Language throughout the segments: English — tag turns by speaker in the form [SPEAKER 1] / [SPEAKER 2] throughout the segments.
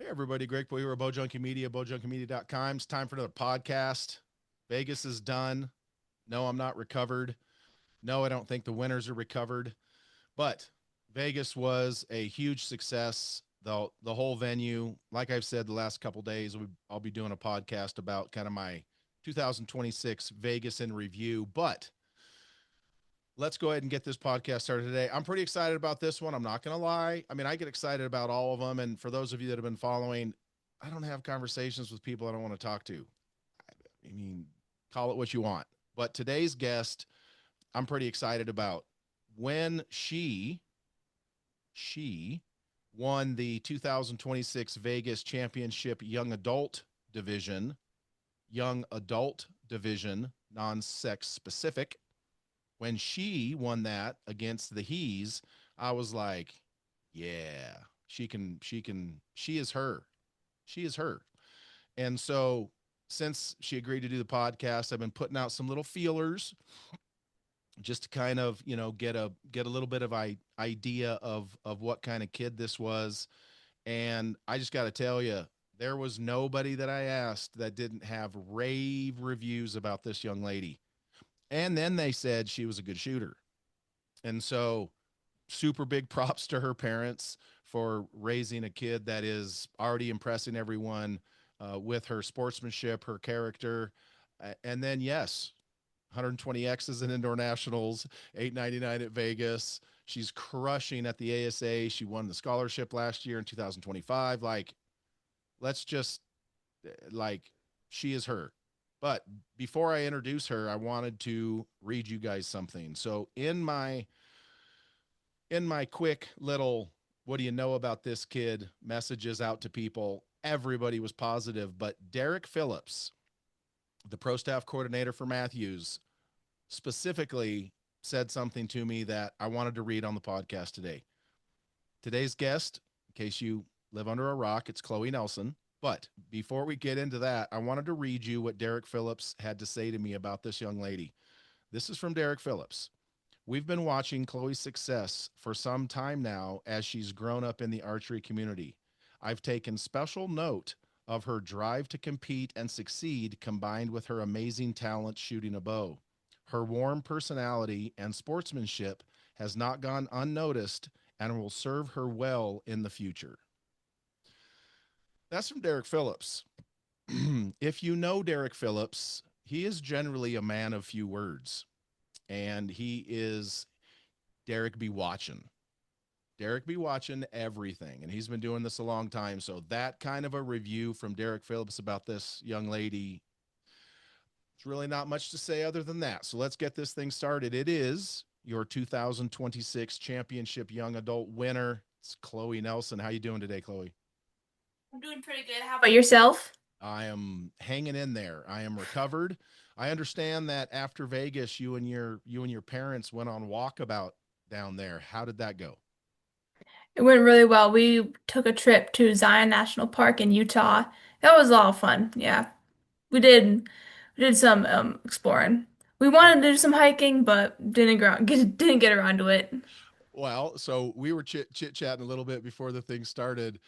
[SPEAKER 1] Hey everybody, Greg Poole here at Junkie Media, bojunkie.com. It's time for another podcast. Vegas is done. No, I'm not recovered. No, I don't think the winners are recovered. But Vegas was a huge success. The whole venue, like I've said the last couple days, I'll be doing a podcast about kind of my 2026 Vegas in review. But let's go ahead and get this podcast started today. I'm pretty excited about this one. I'm not going to lie. I mean, I get excited about all of them. And for those of you that have been following, I don't have conversations with people I don't want to talk to. I mean, call it what you want. But today's guest, I'm pretty excited about. When she won the 2026 Vegas Championship young adult division, non-sex specific. When she won that against the He's, I was like, yeah, she is her. She is her. And so since she agreed to do the podcast, I've been putting out some little feelers just to kind of, get a little bit of idea of what kind of kid this was. And I just got to tell you, there was nobody that I asked that didn't have rave reviews about this young lady. And then they said she was a good shooter. And so super big props to her parents for raising a kid that is already impressing everyone with her sportsmanship, her character. And then, yes, 120 X's in indoor nationals, 899 at Vegas. She's crushing at the ASA. She won the scholarship last year in 2025. Like, let's just, like, she is her. But before I introduce her, I wanted to read you guys something. So in my quick little what do you know about this kid messages out to people, everybody was positive, but Derek Phillips, the pro staff coordinator for Matthews, specifically said something to me that I wanted to read on the podcast today. Today's guest, in case you live under a rock, it's Chloe Nelsen. But before we get into that, I wanted to read you what Derek Phillips had to say to me about this young lady. This is from Derek Phillips. We've been watching Khloe's success for some time now as she's grown up in the archery community. I've taken special note of her drive to compete and succeed combined with her amazing talent shooting a bow. Her warm personality and sportsmanship has not gone unnoticed and will serve her well in the future. That's from Derek Phillips. If you know Derek Phillips, he is generally a man of few words, and he is Derek be watching. Derek be watching everything, and he's been doing this a long time. So that kind of a review from Derek Phillips about this young lady, it's really not much to say other than that. So let's get this thing started. It is your 2026 championship young adult winner. It's Chloe Nelsen. How you doing today, Chloe?
[SPEAKER 2] I'm doing pretty good. How about yourself?
[SPEAKER 1] I am hanging in there. I am recovered. I understand that after Vegas, you and your parents went on walkabout down there. How did that go?
[SPEAKER 2] It went really well. We took a trip to Zion National Park in Utah. That was a lot of fun. Yeah. We did some exploring. We
[SPEAKER 1] Uh,
[SPEAKER 2] wanted to do some hiking, but didn't get around to it.
[SPEAKER 1] well, so we were chit chatting a little bit before the thing started.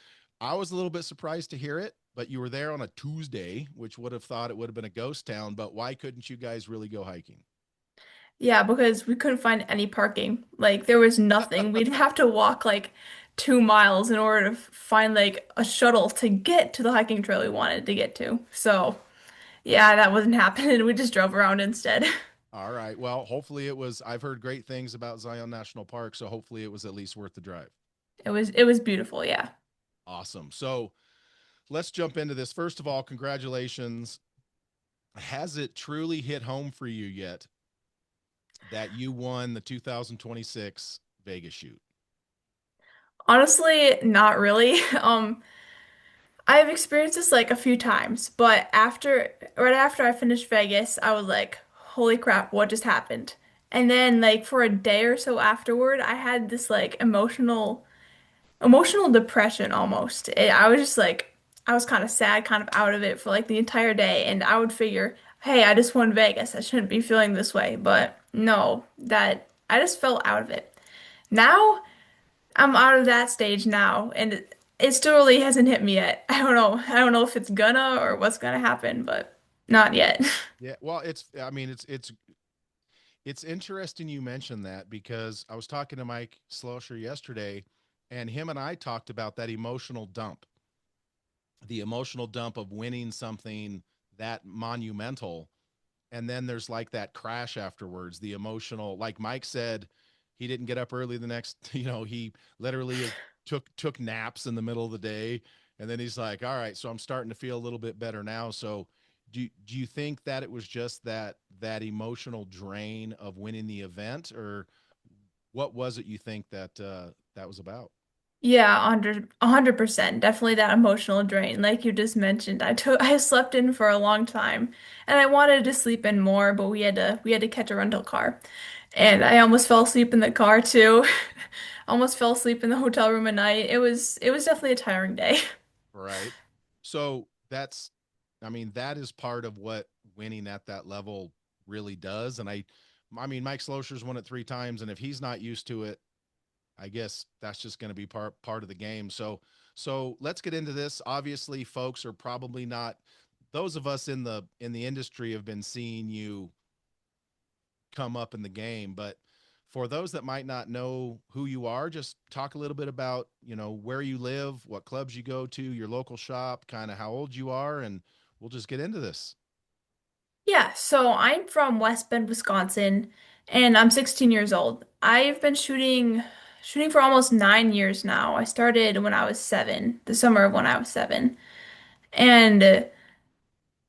[SPEAKER 1] I was a little bit surprised to hear it, but you were there on a Tuesday, which would have thought it would have been a ghost town. But why couldn't you guys really go hiking?
[SPEAKER 2] Yeah, because we couldn't find any parking. Like there was nothing. We'd have to walk like 2 miles in order to find like a shuttle to get to the hiking trail we wanted to get to. So, yeah, that wasn't happening. We just drove around instead.
[SPEAKER 1] All right. Well, hopefully it was. I've heard great things about Zion National Park, so hopefully it was at least worth the drive.
[SPEAKER 2] It was beautiful, yeah.
[SPEAKER 1] Awesome. So let's jump into this. First of all, congratulations. Has it truly hit home for you yet that you won the 2026 Vegas shoot?
[SPEAKER 2] Honestly, not really. I've experienced this like a few times, but right after I finished Vegas, I was like, holy crap, what just happened? And then like for a day or so afterward, I had this like emotional depression almost. I was just like, I was kind of sad, kind of out of it for like the entire day, and I would figure, hey, I just won Vegas. I shouldn't be feeling this way, but no, that I just fell out of it. Now I'm out of that stage now, and it still really hasn't hit me yet. I don't know. I don't know if it's gonna or what's gonna happen, but not yet.
[SPEAKER 1] Yeah, well, I mean, it's interesting you mentioned that because I was talking to Mike Slosher yesterday, and him and I talked about that emotional dump, the emotional dump of winning something that monumental, and then there's like that crash afterwards, the emotional, like Mike said, he didn't get up early the next, he literally took naps in the middle of the day, and then he's like, all right, so I'm starting to feel a little bit better now. So do you think that it was just that emotional drain of winning the event, or what was it you think that that was about?
[SPEAKER 2] Yeah, 100%. Definitely that emotional drain, like you just mentioned. I slept in for a long time, and I wanted to sleep in more, but we had to catch a rental car, and I almost fell asleep in the car too. Almost fell asleep in the hotel room at night. It was definitely a tiring day.
[SPEAKER 1] Right. So that's, I mean, that is part of what winning at that level really does. And I mean, Mike Slosher's won it 3 times, and if he's not used to it, I guess that's just going to be part of the game. So let's get into this. Obviously, folks are probably not. Those of us in the industry have been seeing you come up in the game, but for those that might not know who you are, just talk a little bit about, where you live, what clubs you go to, your local shop, kind of how old you are, and we'll just get into this.
[SPEAKER 2] Yeah, so I'm from West Bend, Wisconsin, and I'm 16 years old. I've been shooting for almost 9 years now. I started when I was 7, the summer of when I was 7. And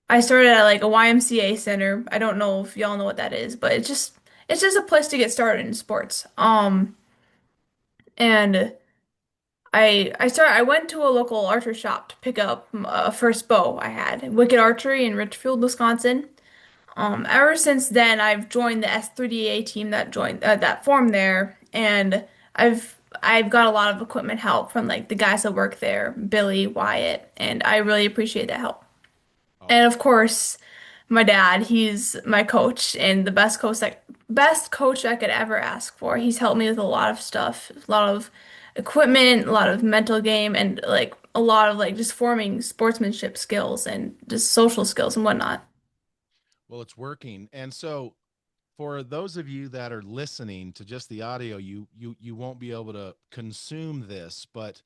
[SPEAKER 2] I started at like a YMCA center. I don't know if y'all know what that is, but it's just a place to get started in sports. And I went to a local archer shop to pick up a first bow I had, Wicked Archery in Richfield, Wisconsin. Ever since then, I've joined the S3DA team that formed there, and I've got a lot of equipment help from like the guys that work there, Billy, Wyatt, and I really appreciate that help. And
[SPEAKER 1] Awesome.
[SPEAKER 2] of course, my dad, he's my coach and the best coach I could ever ask for. He's helped me with a lot of stuff, a lot of equipment, a lot of mental game, and like a lot of like just forming sportsmanship skills and just social skills and whatnot.
[SPEAKER 1] Well, it's working. And so for those of you that are listening to just the audio, you won't be able to consume this, but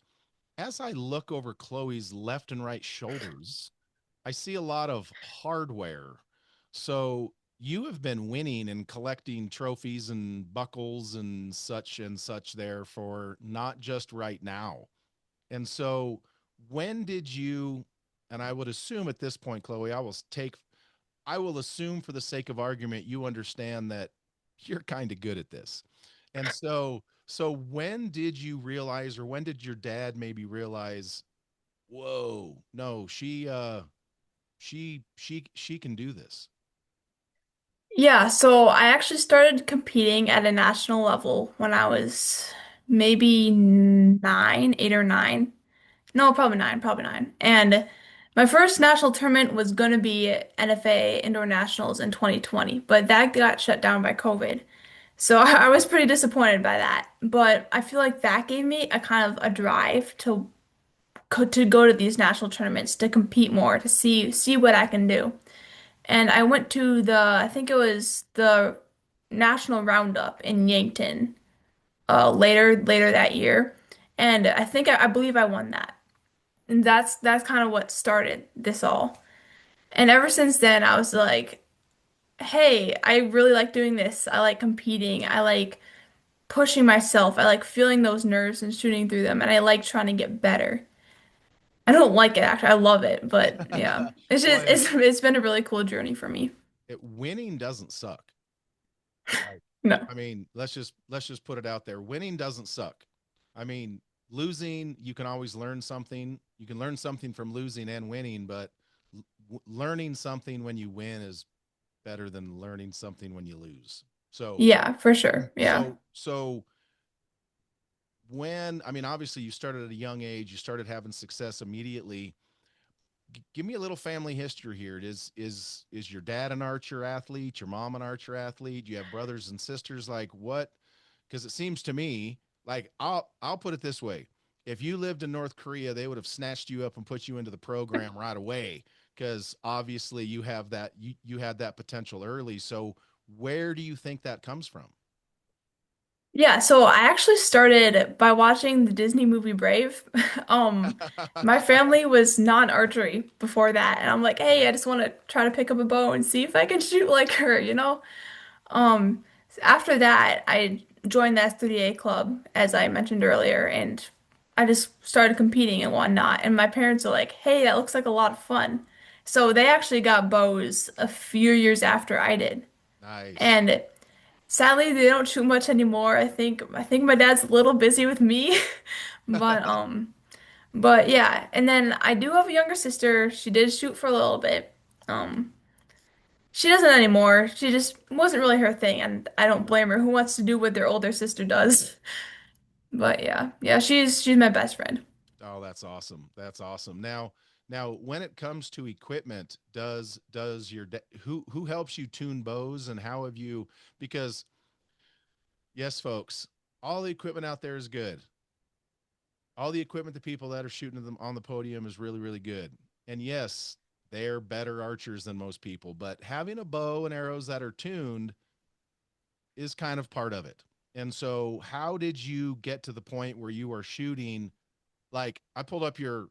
[SPEAKER 1] as I look over Chloe's left and right shoulders, I see a lot of hardware. So you have been winning and collecting trophies and buckles and such there for not just right now. And so when did you, and I would assume at this point, Chloe, I will assume for the sake of argument, you understand that you're kind of good at this. And so when did you realize, or when did your dad maybe realize, whoa, no, she can do this?
[SPEAKER 2] Yeah, so I actually started competing at a national level when I was maybe 9, 8 or 9. No, probably 9, probably 9. And my first national tournament was going to be NFA Indoor Nationals in 2020, but that got shut down by COVID. So I was pretty disappointed by that. But I feel like that gave me a kind of a drive to go to these national tournaments, to compete more, to see what I can do. And I went to I think it was the National Roundup in Yankton later that year, and I believe I won that, and that's kind of what started this all. And ever since then, I was like, hey, I really like doing this. I like competing. I like pushing myself. I like feeling those nerves and shooting through them, and I like trying to get better. I don't like it actually. I love it, but yeah, it's
[SPEAKER 1] Well,
[SPEAKER 2] just it's been a really cool journey for me.
[SPEAKER 1] winning doesn't suck. Like,
[SPEAKER 2] No.
[SPEAKER 1] I mean, let's just put it out there. Winning doesn't suck. I mean, losing, you can always learn something. You can learn something from losing and winning, but learning something when you win is better than learning something when you lose. So,
[SPEAKER 2] Yeah, for sure. Yeah.
[SPEAKER 1] so when, I mean, obviously you started at a young age, you started having success immediately. Give me a little family history here. Is your dad an archer athlete? Your mom an archer athlete? Do you have brothers and sisters? Like what? Because it seems to me like I'll put it this way: if you lived in North Korea, they would have snatched you up and put you into the program right away because obviously you had that potential early. So where do you think that comes from?
[SPEAKER 2] Yeah, so I actually started by watching the Disney movie Brave. My family was non-archery before that, and I'm like, hey, I
[SPEAKER 1] Okay.
[SPEAKER 2] just want to try to pick up a bow and see if I can shoot like her, you know? Um, After that, I joined the S3A club, as I mentioned earlier, and I just started competing and whatnot. And my parents are like, hey, that looks like a lot of fun. So they actually got bows a few years after I did.
[SPEAKER 1] Nice.
[SPEAKER 2] And sadly, they don't shoot much anymore. I think my dad's a little busy with me. But yeah, and then I do have a younger sister. She did shoot for a little bit. Um she doesn't anymore. She just wasn't really her thing, and I don't blame her. Who wants to do what their older sister does? But yeah. Yeah, she's my best friend.
[SPEAKER 1] Oh, that's awesome. That's awesome. Now when it comes to equipment, does who helps you tune bows and how have you because yes, folks, all the equipment out there is good. All the equipment, the people that are shooting them on the podium is really, really good. And yes, they're better archers than most people, but having a bow and arrows that are tuned is kind of part of it. And so, how did you get to the point where you are shooting? Like, I pulled up your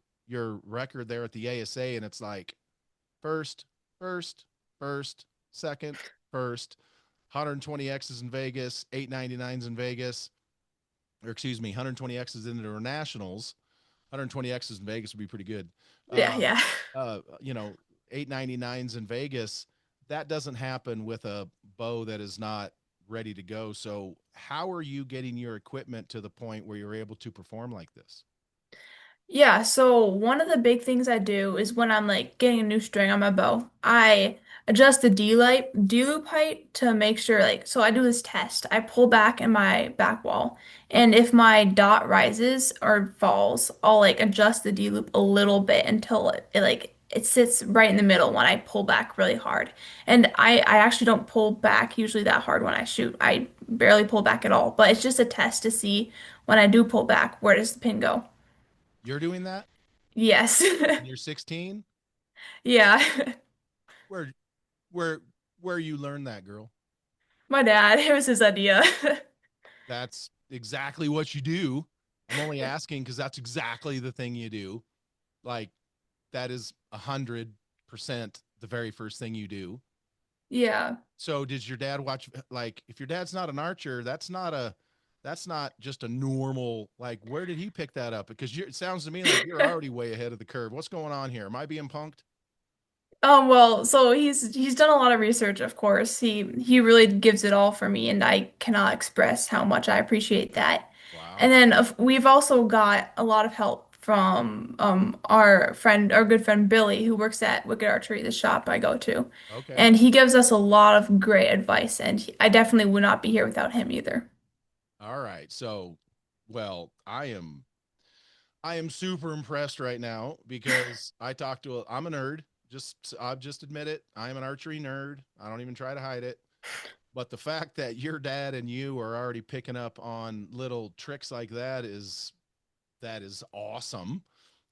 [SPEAKER 1] record there at the ASA, and it's like first, first, first, second, first, 120 X's in Vegas, 899s in Vegas, or excuse me, 120 X's in the internationals, 120 X's in Vegas would be pretty good.
[SPEAKER 2] Yeah,
[SPEAKER 1] Um,
[SPEAKER 2] yeah.
[SPEAKER 1] you know, 899s in Vegas, that doesn't happen with a bow that is not ready to go. So, how are you getting your equipment to the point where you're able to perform like this?
[SPEAKER 2] Yeah, so one of the big things I do is when I'm like getting a new string on my bow, I adjust the D-loop height to make sure like so I do this test. I pull back in my back wall, and if my dot rises or falls, I'll like adjust the D-loop a little bit until it sits right in the middle when I pull back really hard. And I actually don't pull back usually that hard when I shoot. I barely pull back at all, but it's just a test to see when I do pull back, where does the pin go?
[SPEAKER 1] You're doing that
[SPEAKER 2] Yes.
[SPEAKER 1] and you're 16?
[SPEAKER 2] Yeah.
[SPEAKER 1] Where where where you learn that, girl?
[SPEAKER 2] My dad, it was his idea.
[SPEAKER 1] That's exactly what you do. I'm only asking because that's exactly the thing you do. Like that is 100% the very first thing you do.
[SPEAKER 2] Yeah.
[SPEAKER 1] So did your dad watch like if your dad's not an archer, that's not just a normal like where did he pick that up? Because it sounds to me like you're already way ahead of the curve. What's going on here? Am I being punked?
[SPEAKER 2] Well, so he's done a lot of research, of course. He really gives it all for me, and I cannot express how much I appreciate that. And
[SPEAKER 1] Wow.
[SPEAKER 2] then we've also got a lot of help from our good friend Billy, who works at Wicked Archery, the shop I go to.
[SPEAKER 1] Okay.
[SPEAKER 2] And he gives us a lot of great advice, and I definitely would not be here without him either.
[SPEAKER 1] All right. So, well, I am super impressed right now because I'm a nerd. Just I'll just admit it. I am an archery nerd. I don't even try to hide it. But the fact that your dad and you are already picking up on little tricks like that is awesome.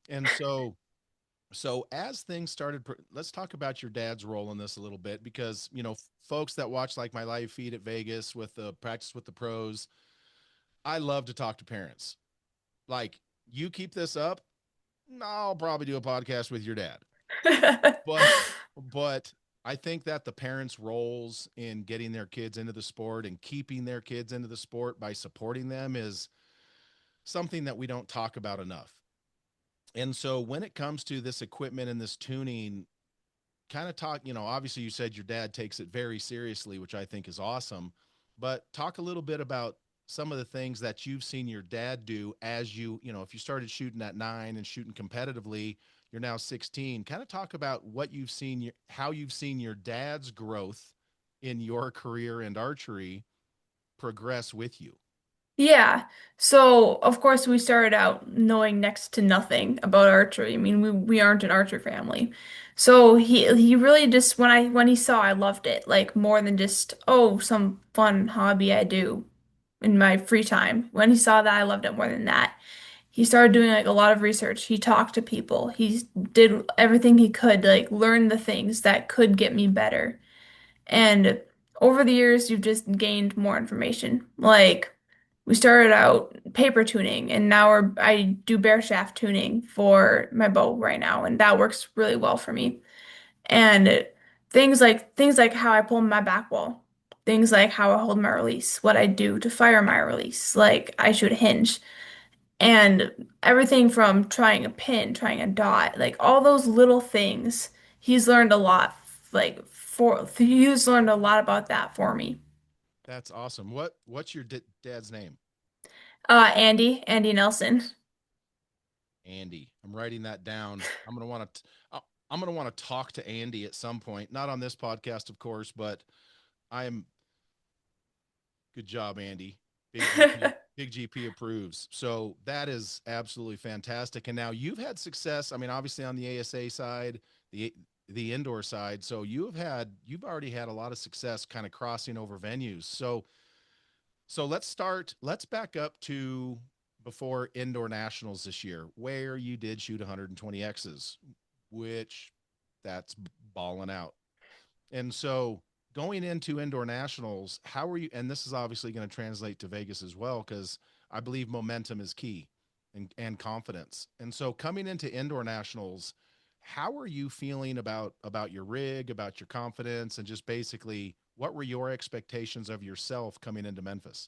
[SPEAKER 1] And so as things started, let's talk about your dad's role in this a little bit because folks that watch like my live feed at Vegas with the practice with the pros, I love to talk to parents. Like you keep this up, I'll probably do a podcast with your dad. But but I think that the parents' roles in getting their kids into the sport and keeping their kids into the sport by supporting them is something that we don't talk about enough. And so when it comes to this equipment and this tuning, kind of talk, obviously you said your dad takes it very seriously, which I think is awesome. But talk a little bit about some of the things that you've seen your dad do as if you started shooting at 9 and shooting competitively, you're now 16. Kind of talk about what you've seen, how you've seen your dad's growth in your career and archery progress with you.
[SPEAKER 2] Yeah. So, of course, we started out knowing next to nothing about archery. I mean, we aren't an archer family. So, he really just when he saw I loved it, like more than just oh, some fun hobby I do in my free time. When he saw that I loved it more than that, he started doing like a lot of research. He talked to people. He did everything he could to like learn the things that could get me better. And over the years, you've just gained more information. Like we started out paper tuning, and now I do bare shaft tuning for my bow right now, and that works really well for me. And things like how I pull my back wall, things like how I hold my release, what I do to fire my release, like I shoot a hinge, and everything from trying a pin, trying a dot, like all those little things. He's learned a lot, he's learned a lot about that for me.
[SPEAKER 1] That's awesome. What's your dad's name?
[SPEAKER 2] Andy Nelson.
[SPEAKER 1] Andy. I'm writing that down. I'm gonna want to talk to Andy at some point. Not on this podcast, of course, but I'm good job, Andy. Big GP, Big GP approves. So that is absolutely fantastic. And now you've had success. I mean, obviously on the ASA side, the the indoor side. So you've already had a lot of success kind of crossing over venues. So let's back up to before indoor nationals this year, where you did shoot 120 X's, which that's balling out. And so going into indoor nationals, how are you? And this is obviously going to translate to Vegas as well, because I believe momentum is key and confidence. And so coming into indoor nationals, how are you feeling about your rig, about your confidence, and just basically what were your expectations of yourself coming into Memphis?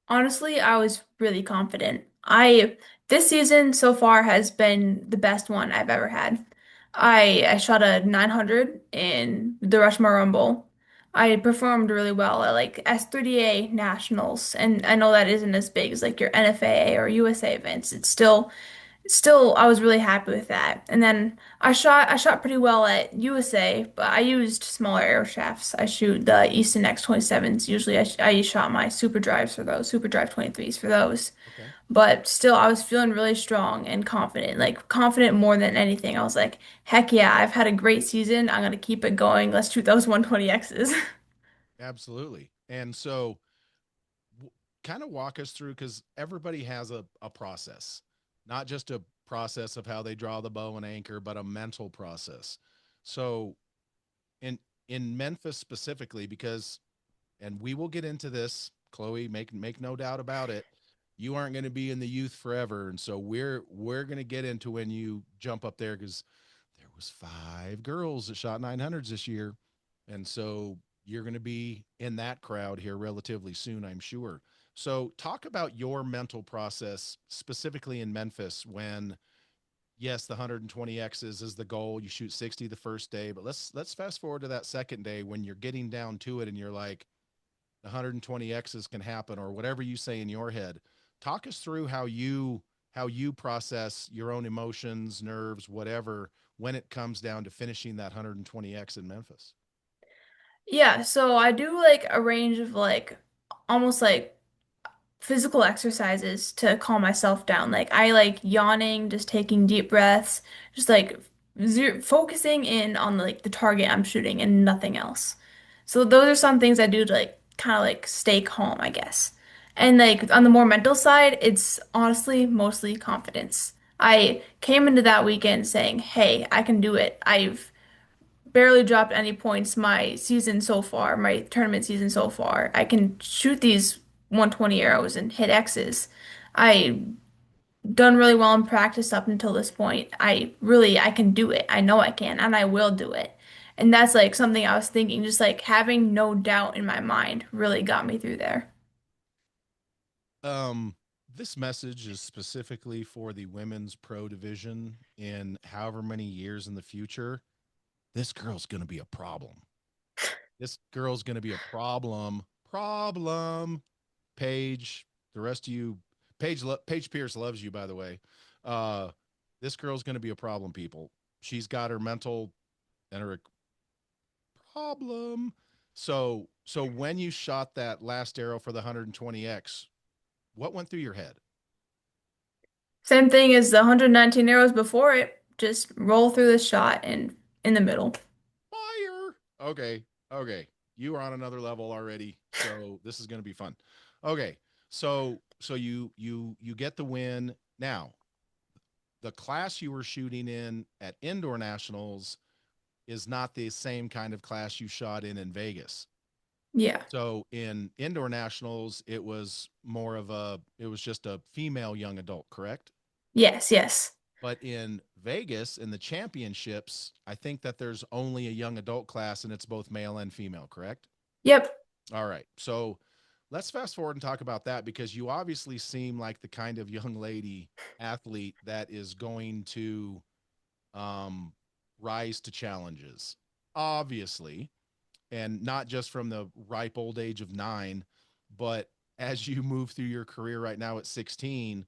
[SPEAKER 2] Honestly, I was really confident. I This season so far has been the best one I've ever had. I shot a 900 in the Rushmore Rumble. I performed really well at like S3DA nationals, and I know that isn't as big as like your NFAA or USA events. Still, I was really happy with that. And then I shot pretty well at USA, but I used smaller arrow shafts. I shoot the Easton X27s. Usually I shot my super drives for those, super drive 23s for those.
[SPEAKER 1] Okay.
[SPEAKER 2] But still, I was feeling really strong and confident, like confident more than anything. I was like, heck yeah, I've had a great season. I'm gonna keep it going. Let's shoot those 120Xs.
[SPEAKER 1] Absolutely. And so kind of walk us through, because everybody has a process, not just a process of how they draw the bow and anchor, but a mental process. So in in Memphis specifically, because and we will get into this, Khloe, make no doubt about it. You aren't going to be in the youth forever, and so we're going to get into when you jump up there, because there was 5 girls that shot 900s this year, and so you're going to be in that crowd here relatively soon, I'm sure. So talk about your mental process specifically in Memphis when, yes, the 120 X's is the goal. You shoot 60 the first day, but let's fast forward to that second day when you're getting down to it and you're like, the 120 X's can happen, or whatever you say in your head. Talk us through how you process your own emotions, nerves, whatever, when it comes down to finishing that 120X in Memphis.
[SPEAKER 2] Yeah, so I do like a range of like almost like physical exercises to calm myself down. Like I like yawning, just taking deep breaths, just like focusing in on like the target I'm shooting and nothing else. So those are some things I do to like kind of like stay calm, I guess. And like on the more mental side, it's honestly mostly confidence. I came into that weekend saying, "Hey, I can do it. I've barely dropped any points my season so far, my tournament season so far. I can shoot these 120 arrows and hit X's. I done really well in practice up until this point. I can do it. I know I can, and I will do it." And that's like something I was thinking, just like having no doubt in my mind really got me through there.
[SPEAKER 1] Um, this message is specifically for the women's pro division in however many years in the future. This girl's going to be a problem. This girl's going to be a problem. Problem. Paige, the rest of you, Paige Pierce loves you, by the way. Uh, this girl's going to be a problem, people. She's got her mental and her problem. So when you shot that last arrow for the 120X, what went through your head?
[SPEAKER 2] Same thing as the 119 arrows before it. Just roll through the shot and in the middle.
[SPEAKER 1] Fire. Okay. Okay. You are on another level already. So this is going to be fun. Okay. So you get the win. Now, the class you were shooting in at indoor nationals is not the same kind of class you shot in Vegas.
[SPEAKER 2] Yeah.
[SPEAKER 1] So in indoor nationals, it was just a female young adult, correct?
[SPEAKER 2] Yes, yes.
[SPEAKER 1] But in Vegas, in the championships, I think that there's only a young adult class and it's both male and female, correct?
[SPEAKER 2] Yep.
[SPEAKER 1] All right. So let's fast forward and talk about that because you obviously seem like the kind of young lady athlete that is going to um, rise to challenges, obviously, and not just from the ripe old age of 9, but as you move through your career right now at 16,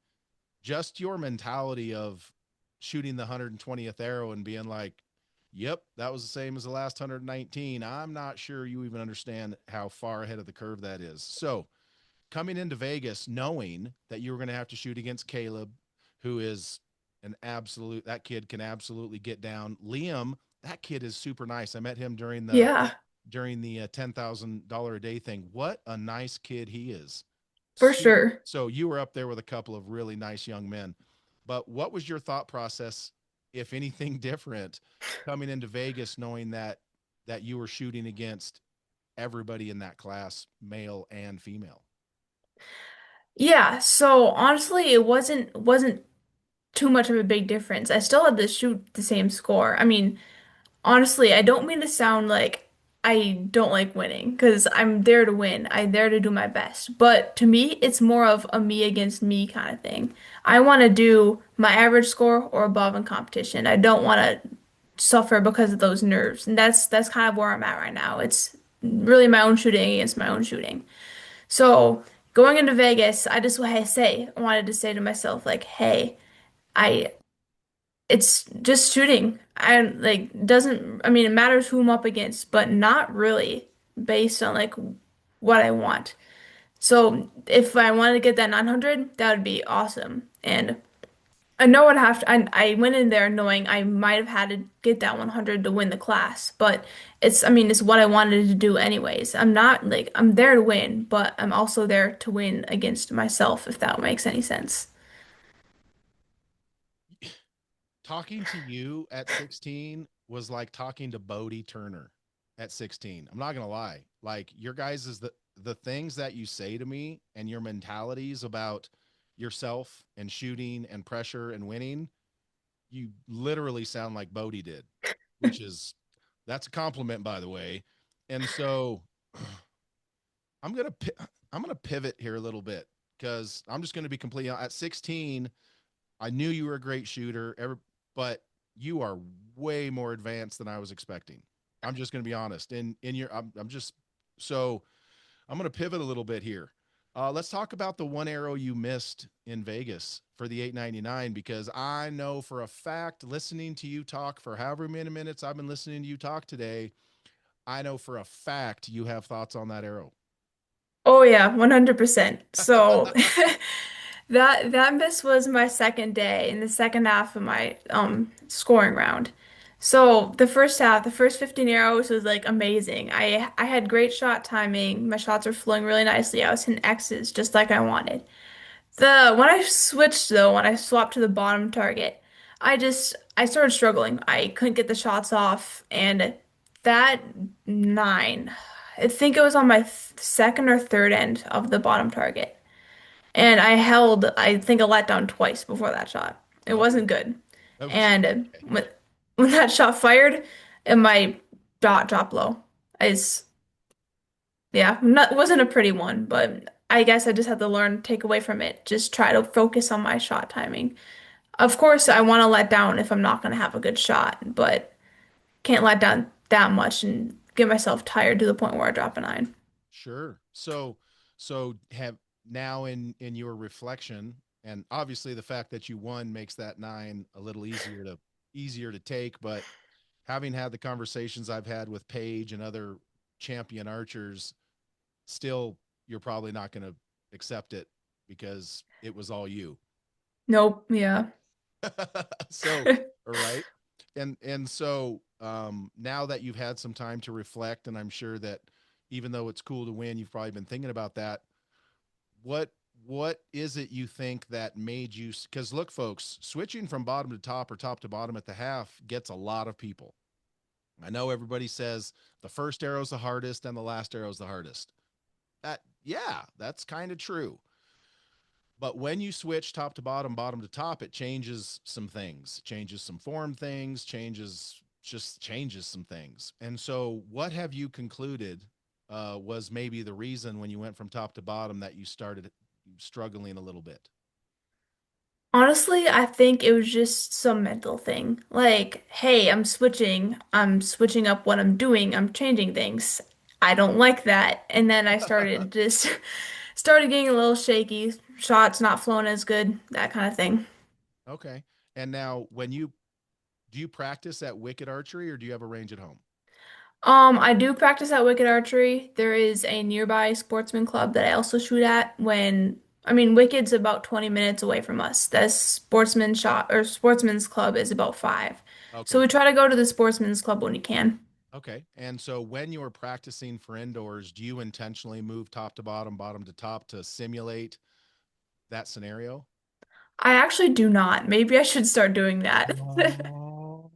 [SPEAKER 1] just your mentality of shooting the 120th arrow and being like, yep, that was the same as the last 119. I'm not sure you even understand how far ahead of the curve that is. So, coming into Vegas, knowing that you were going to have to shoot against Caleb, who is that kid can absolutely get down. Liam, that kid is super nice. I met him
[SPEAKER 2] Yeah,
[SPEAKER 1] during the $10,000 a day thing. What a nice kid he is.
[SPEAKER 2] for
[SPEAKER 1] Super.
[SPEAKER 2] sure.
[SPEAKER 1] So you were up there with a couple of really nice young men. But what was your thought process, if anything different, coming into Vegas knowing that you were shooting against everybody in that class, male and female?
[SPEAKER 2] Yeah, so honestly, it wasn't too much of a big difference. I still had to shoot the same score. I mean, honestly, I don't mean to sound like I don't like winning because I'm there to win. I'm there to do my best. But to me, it's more of a me against me kind of thing. I want to do my average score or above in competition. I don't want to suffer because of those nerves. And that's kind of where I'm at right now. It's really my own shooting against my own shooting. So going into Vegas, I wanted to say to myself, like, hey, I it's just shooting. I like doesn't I mean it matters who I'm up against, but not really based on like what I want. So if I wanted to get that 900, that would be awesome. And I know I'd have to I went in there knowing I might have had to get that 100 to win the class, but I mean it's what I wanted to do anyways. I'm not like I'm there to win, but I'm also there to win against myself if that makes any sense.
[SPEAKER 1] Talking to you at 16 was like talking to Bodie Turner at 16. I'm not gonna lie. Like your guys is the things that you say to me and your mentalities about yourself and shooting and pressure and winning, you literally sound like Bodie did, which is that's a compliment by the way. And so I'm gonna I'm gonna pivot here a little bit because I'm just gonna be completely at 16. I knew you were a great shooter, but you are way more advanced than I was expecting. I'm just going to be honest. I'm just so I'm going to pivot a little bit here. Let's talk about the one arrow you missed in Vegas for the 899 because I know for a fact, listening to you talk for however many minutes I've been listening to you talk today, I know for a fact you have thoughts on that arrow.
[SPEAKER 2] Oh yeah, 100%. So that miss was my second day in the second half of my scoring round. So the first half, the first 15 arrows was like amazing. I had great shot timing. My shots were flowing really nicely. I was hitting X's just like I wanted. The when I switched though, when I swapped to the bottom target, I started struggling. I couldn't get the shots off, and that nine, I think it was on my th second or third end of the bottom target, and I think a letdown twice before that shot. It
[SPEAKER 1] Okay.
[SPEAKER 2] wasn't good,
[SPEAKER 1] Okay.
[SPEAKER 2] and when that shot fired, and my dot dropped low. It's yeah, not wasn't a pretty one, but I guess I just had to learn, take away from it, just try to focus on my shot timing. Of course, I want to let down if I'm not going to have a good shot, but can't let down that much and get myself tired to the point where I drop a nine.
[SPEAKER 1] Sure. So have now in your reflection, and obviously the fact that you won makes that 9 a little easier to take, but having had the conversations I've had with Paige and other champion archers, still you're probably not going to accept it because it was all you.
[SPEAKER 2] Nope, yeah.
[SPEAKER 1] So, all right. And so now that you've had some time to reflect, and I'm sure that even though it's cool to win, you've probably been thinking about that. What what is it you think that made you? Because look, folks, switching from bottom to top or top to bottom at the half gets a lot of people. I know everybody says the first arrow is the hardest and the last arrow is the hardest. Yeah, that's kind of true. But when you switch top to bottom, bottom to top, it changes some things, changes some form things, changes some things. And so, what have you concluded was maybe the reason when you went from top to bottom that you started struggling a little bit?
[SPEAKER 2] Honestly, I think it was just some mental thing. Like, hey, I'm switching up what I'm doing, I'm changing things. I don't like that. And then I started just started getting a little shaky, shots not flowing as good, that kind of thing.
[SPEAKER 1] Okay. And now, when you do you practice at Wicked Archery or do you have a range at home?
[SPEAKER 2] I do practice at Wicked Archery. There is a nearby sportsman club that I also shoot at I mean, Wicked's about 20 minutes away from us. The sportsman's club is about 5. So
[SPEAKER 1] Okay.
[SPEAKER 2] we try to go to the sportsman's club when we can.
[SPEAKER 1] Okay. And so when you're practicing for indoors, do you intentionally move top to bottom, bottom to top to simulate that scenario?
[SPEAKER 2] I actually do not. Maybe I should start doing that.
[SPEAKER 1] Oh,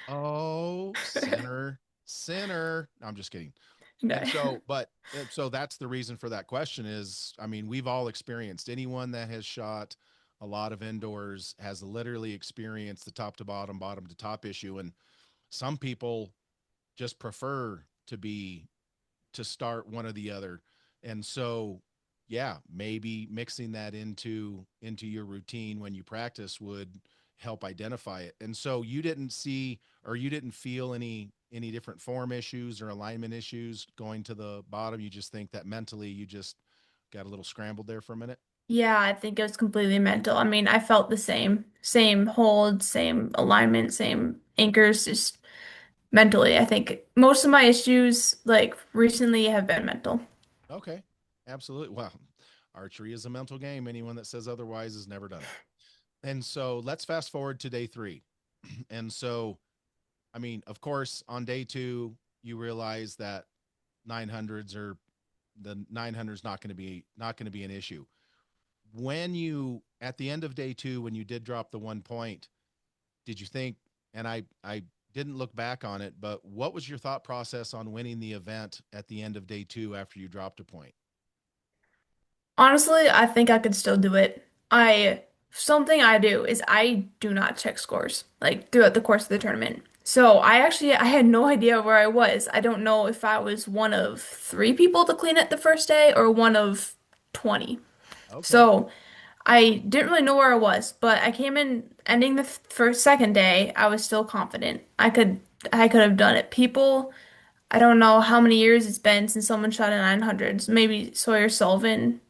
[SPEAKER 1] oh, sinner, sinner. No, I'm just kidding.
[SPEAKER 2] No.
[SPEAKER 1] And so, but so that's the reason for that question is, I mean, we've all experienced anyone that has shot a lot of indoors has literally experienced the top to bottom, bottom to top issue. And some people just prefer to start one or the other. And so, yeah, maybe mixing that into your routine when you practice would help identify it. And so you didn't see or you didn't feel any different form issues or alignment issues going to the bottom. You just think that mentally you just got a little scrambled there for a minute.
[SPEAKER 2] Yeah, I think it was completely mental. I mean, I felt the same. Same hold, same alignment, same anchors, just mentally. I think most of my issues, like recently, have been mental.
[SPEAKER 1] Okay. Absolutely. Well, archery is a mental game. Anyone that says otherwise has never done it. And so let's fast forward to day 3. And so I mean, of course, on day 2, you realize that 900s are the 900s not going to be an issue. When you at the end of day 2, when you did drop the 1 point, did you think? And I didn't look back on it, but what was your thought process on winning the event at the end of day 2 after you dropped a point?
[SPEAKER 2] Honestly, I think I could still do it. Something I do is I do not check scores like throughout the course of the tournament. So I had no idea where I was. I don't know if I was one of 3 people to clean it the first day or one of 20.
[SPEAKER 1] Okay,
[SPEAKER 2] So I didn't really know where I was, but I came in ending the first second day, I was still confident. I could have done it. I don't know how many years it's been since someone shot a 900s. Maybe Sawyer Sullivan.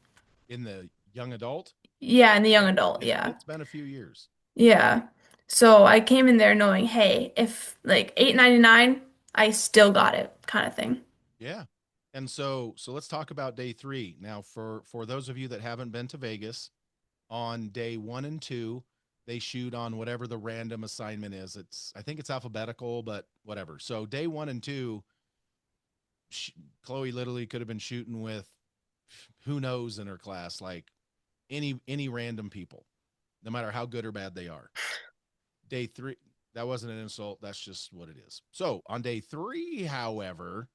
[SPEAKER 1] in the young adult,
[SPEAKER 2] Yeah, in the young
[SPEAKER 1] yeah,
[SPEAKER 2] adult,
[SPEAKER 1] it's
[SPEAKER 2] yeah.
[SPEAKER 1] it's been a few years.
[SPEAKER 2] Yeah. So I came in there knowing, hey, if like 899, I still got it kind of thing.
[SPEAKER 1] Yeah. And so let's talk about day 3. Now for those of you that haven't been to Vegas, on day 1 and 2, they shoot on whatever the random assignment is. I think it's alphabetical, but whatever. So day 1 and 2, Khloe literally could have been shooting with who knows in her class, like any random people, no matter how good or bad they are. Day 3, that wasn't an insult. That's just what it is. So on day 3, however,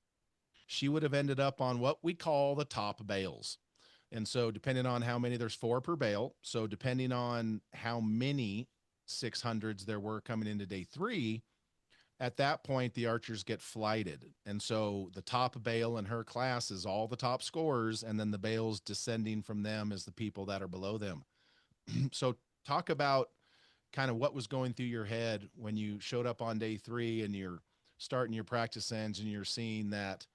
[SPEAKER 1] she would have ended up on what we call the top bales. And so, depending on how many, there's 4 per bale. So, depending on how many 600s there were coming into day 3, at that point, the archers get flighted. And so, the top bale in her class is all the top scorers, and then the bales descending from them is the people that are below them. So, talk about kind of what was going through your head when you showed up on day 3 and you're starting your practice ends and you're seeing that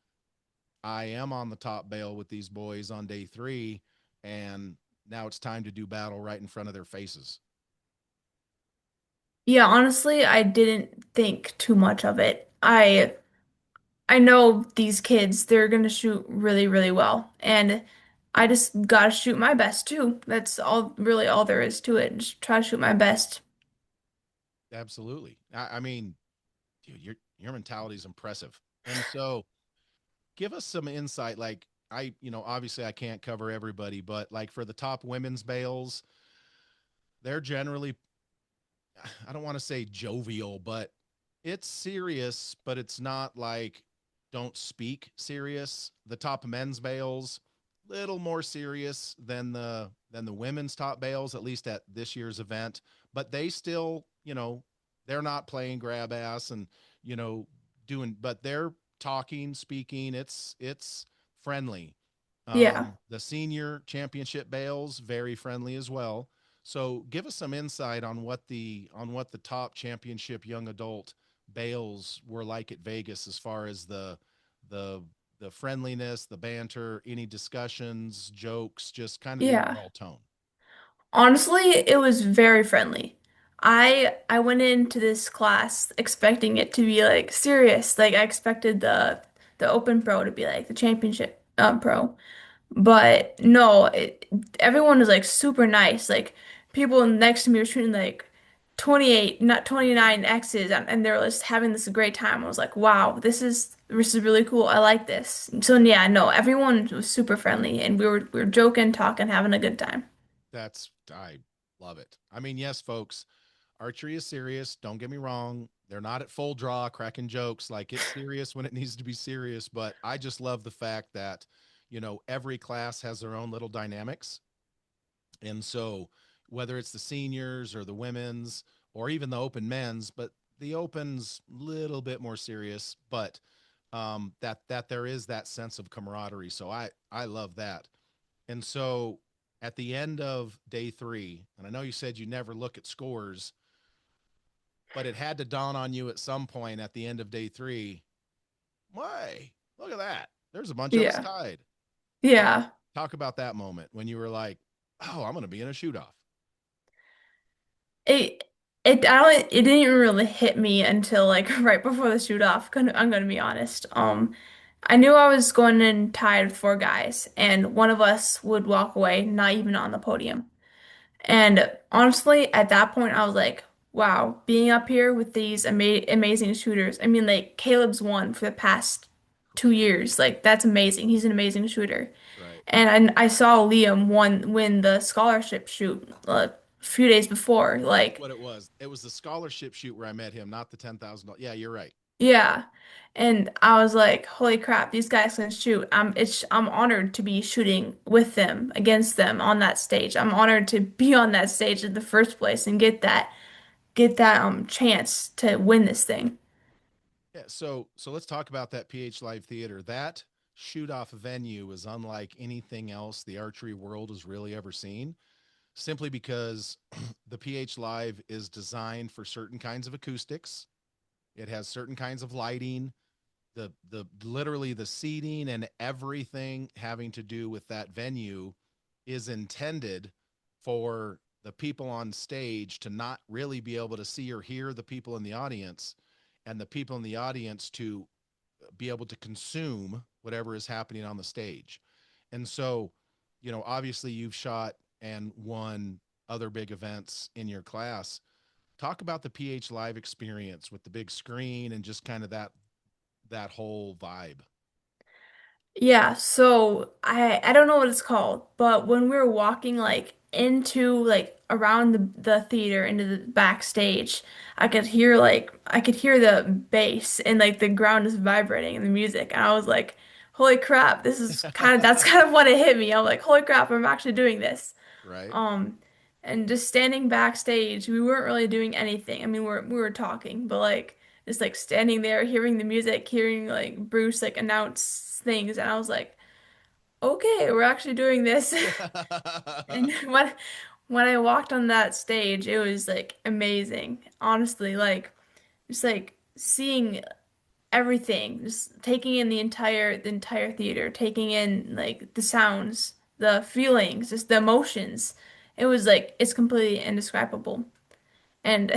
[SPEAKER 1] I am on the top bale with these boys on day 3, and now it's time to do battle right in front of their faces.
[SPEAKER 2] Yeah, honestly, I didn't think too much of it. I know these kids, they're gonna shoot really, really well. And I just gotta shoot my best too. That's all there is to it. Just try to shoot my best.
[SPEAKER 1] Absolutely. I mean, dude, your mentality is impressive. And so, give us some insight. Like, obviously I can't cover everybody, but like for the top women's bales, they're generally, I don't want to say jovial, but it's serious, but it's not like don't speak serious. The top men's bales, little more serious than the women's top bales, at least at this year's event. But they still, they're not playing grab ass and you know doing, but they're talking, speaking. It's friendly.
[SPEAKER 2] Yeah.
[SPEAKER 1] The senior championship bales very friendly as well. So give us some insight on what the top championship young adult bales were like at Vegas as far as the the friendliness, the banter, any discussions, jokes, just kind of the
[SPEAKER 2] Yeah.
[SPEAKER 1] overall tone.
[SPEAKER 2] Honestly, it was very friendly. I went into this class expecting it to be like serious. Like I expected the open pro to be like the championship pro. But no, everyone was like super nice. Like people next to me were shooting like 28, not 29 X's, and they were just having this great time. I was like, wow, this is really cool. I like this. So yeah, no, everyone was super friendly, and we were joking, talking, having a good time.
[SPEAKER 1] I love it. I mean, yes, folks, archery is serious. Don't get me wrong. They're not at full draw cracking jokes. Like it's serious when it needs to be serious. But I just love the fact that, every class has their own little dynamics. And so whether it's the seniors or the women's or even the open men's, but the open's a little bit more serious, but that there is that sense of camaraderie. So I love that. And so at the end of day 3, and I know you said you never look at scores, but it had to dawn on you at some point at the end of day 3, why? Look at that. There's a bunch of us
[SPEAKER 2] Yeah.
[SPEAKER 1] tied. Talk
[SPEAKER 2] Yeah.
[SPEAKER 1] talk about that moment when you were like, "Oh, I'm going to be in a shoot off."
[SPEAKER 2] It it didn't even really hit me until like right before the shoot off. I'm gonna be honest. I knew I was going in tied with four guys, and one of us would walk away, not even on the podium. And honestly, at that point, I was like, wow, being up here with these amazing shooters. I mean, like Caleb's won for the past 2 years. Like that's amazing. He's an amazing shooter.
[SPEAKER 1] Right.
[SPEAKER 2] And I saw Liam win the scholarship shoot a few days before.
[SPEAKER 1] That's
[SPEAKER 2] Like,
[SPEAKER 1] what it was. It was the scholarship shoot where I met him, not the $10,000. Yeah, you're right.
[SPEAKER 2] yeah. And I was like, holy crap, these guys can shoot. I'm honored to be shooting with them, against them on that stage. I'm honored to be on that stage in the first place and get that chance to win this thing.
[SPEAKER 1] Yeah, so let's talk about that PH Live Theater. That shoot off venue is unlike anything else the archery world has really ever seen, simply because the PH Live is designed for certain kinds of acoustics. It has certain kinds of lighting, the literally the seating and everything having to do with that venue is intended for the people on stage to not really be able to see or hear the people in the audience, and the people in the audience to be able to consume whatever is happening on the stage. And so, obviously you've shot and won other big events in your class. Talk about the PH Live experience with the big screen and just kind of that whole vibe.
[SPEAKER 2] Yeah, so I don't know what it's called, but when we were walking like into like around the theater into the backstage, I could hear the bass and like the ground is vibrating in the music, and I was like, holy crap, this is kind of that's kind of what it hit me. I'm like, holy crap, I'm actually doing this.
[SPEAKER 1] Right?
[SPEAKER 2] Um, and just standing backstage, we weren't really doing anything. I mean, we were talking, but like just like standing there, hearing the music, hearing like Bruce like announce things, and I was like, okay, we're actually doing this. And when I walked on that stage, it was like amazing. Honestly, like just like seeing everything, just taking in the entire theater, taking in like the sounds, the feelings, just the emotions. It was like it's completely indescribable. And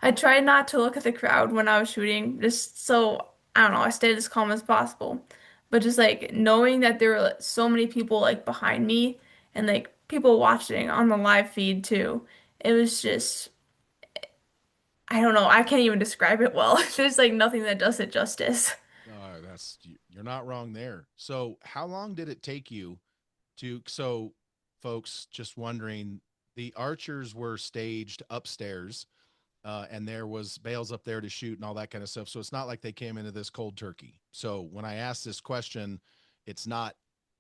[SPEAKER 2] I tried not to look at the crowd when I was shooting, just so I don't know, I stayed as calm as possible. But just like knowing that there were like, so many people like behind me and like people watching on the live feed too, it was just I don't know, I can't even describe it well. There's like nothing that does it justice.
[SPEAKER 1] Oh, that's You're not wrong there. So, how long did it take you to? So, folks, just wondering, the archers were staged upstairs, and there was bales up there to shoot and all that kind of stuff. So it's not like they came into this cold turkey. So when I ask this question, it's not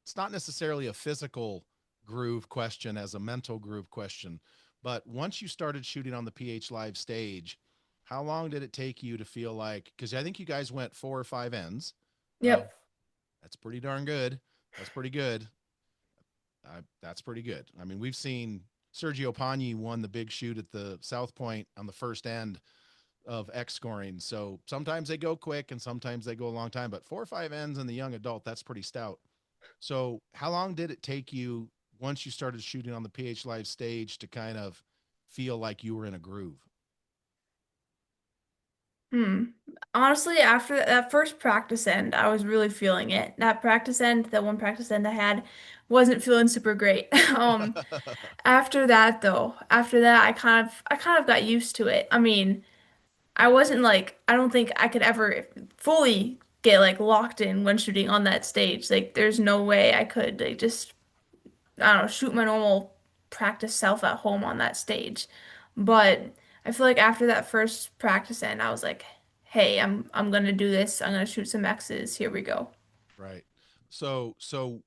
[SPEAKER 1] it's not necessarily a physical groove question as a mental groove question. But once you started shooting on the PH Live stage, how long did it take you to feel like? Because I think you guys went 4 or 5 ends. Uh,
[SPEAKER 2] Yep.
[SPEAKER 1] that's pretty darn good. That's pretty good. That's pretty good. I mean, we've seen Sergio Pagni won the big shoot at the South Point on the first end of X scoring. So sometimes they go quick and sometimes they go a long time, but 4 or 5 ends in the young adult, that's pretty stout. So how long did it take you once you started shooting on the PH Live stage to kind of feel like you were in a groove?
[SPEAKER 2] Hmm. Honestly, after that first practice end, I was really feeling it. That practice end, that one practice end I had, wasn't feeling super great. After that though, after that I kind of got used to it. I mean, I wasn't like I don't think I could ever fully get like locked in when shooting on that stage. Like there's no way I could like just I don't know, shoot my normal practice self at home on that stage. But I feel like after that first practice end, I was like, hey, I'm gonna do this. I'm gonna shoot some X's. Here we go.
[SPEAKER 1] Right. So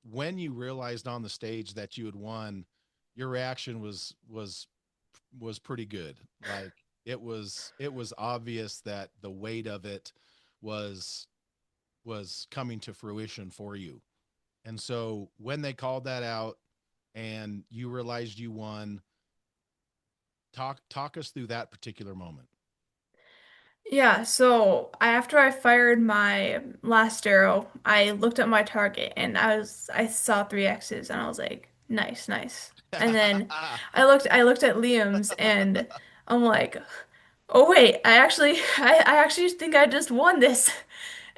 [SPEAKER 1] when you realized on the stage that you had won, your reaction was pretty good. Like it was obvious that the weight of it was was coming to fruition for you. And so when they called that out and you realized you won, talk us through that particular moment.
[SPEAKER 2] Yeah, so after I fired my last arrow, I looked at my target and I saw three X's and I was like, nice, nice. And then I looked at Liam's and I'm like, oh wait, I actually think I just won this.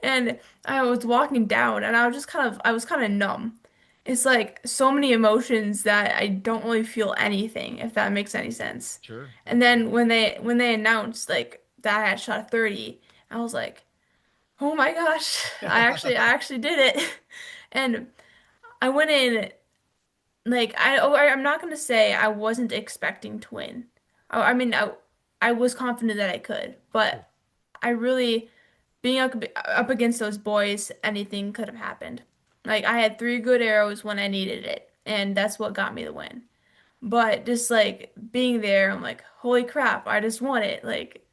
[SPEAKER 2] And I was walking down and I was kind of numb. It's like so many emotions that I don't really feel anything, if that makes any sense.
[SPEAKER 1] Sure,
[SPEAKER 2] And
[SPEAKER 1] that's
[SPEAKER 2] then when they announced like that I had shot a 30, I was like, "Oh my gosh, I actually did it." And I went in like I'm not gonna say I wasn't expecting to win. I mean I was confident that I could,
[SPEAKER 1] sure.
[SPEAKER 2] but I really being up against those boys, anything could have happened. Like I had three good arrows when I needed it, and that's what got me the win. But just like being there, I'm like, holy crap, I just won it. Like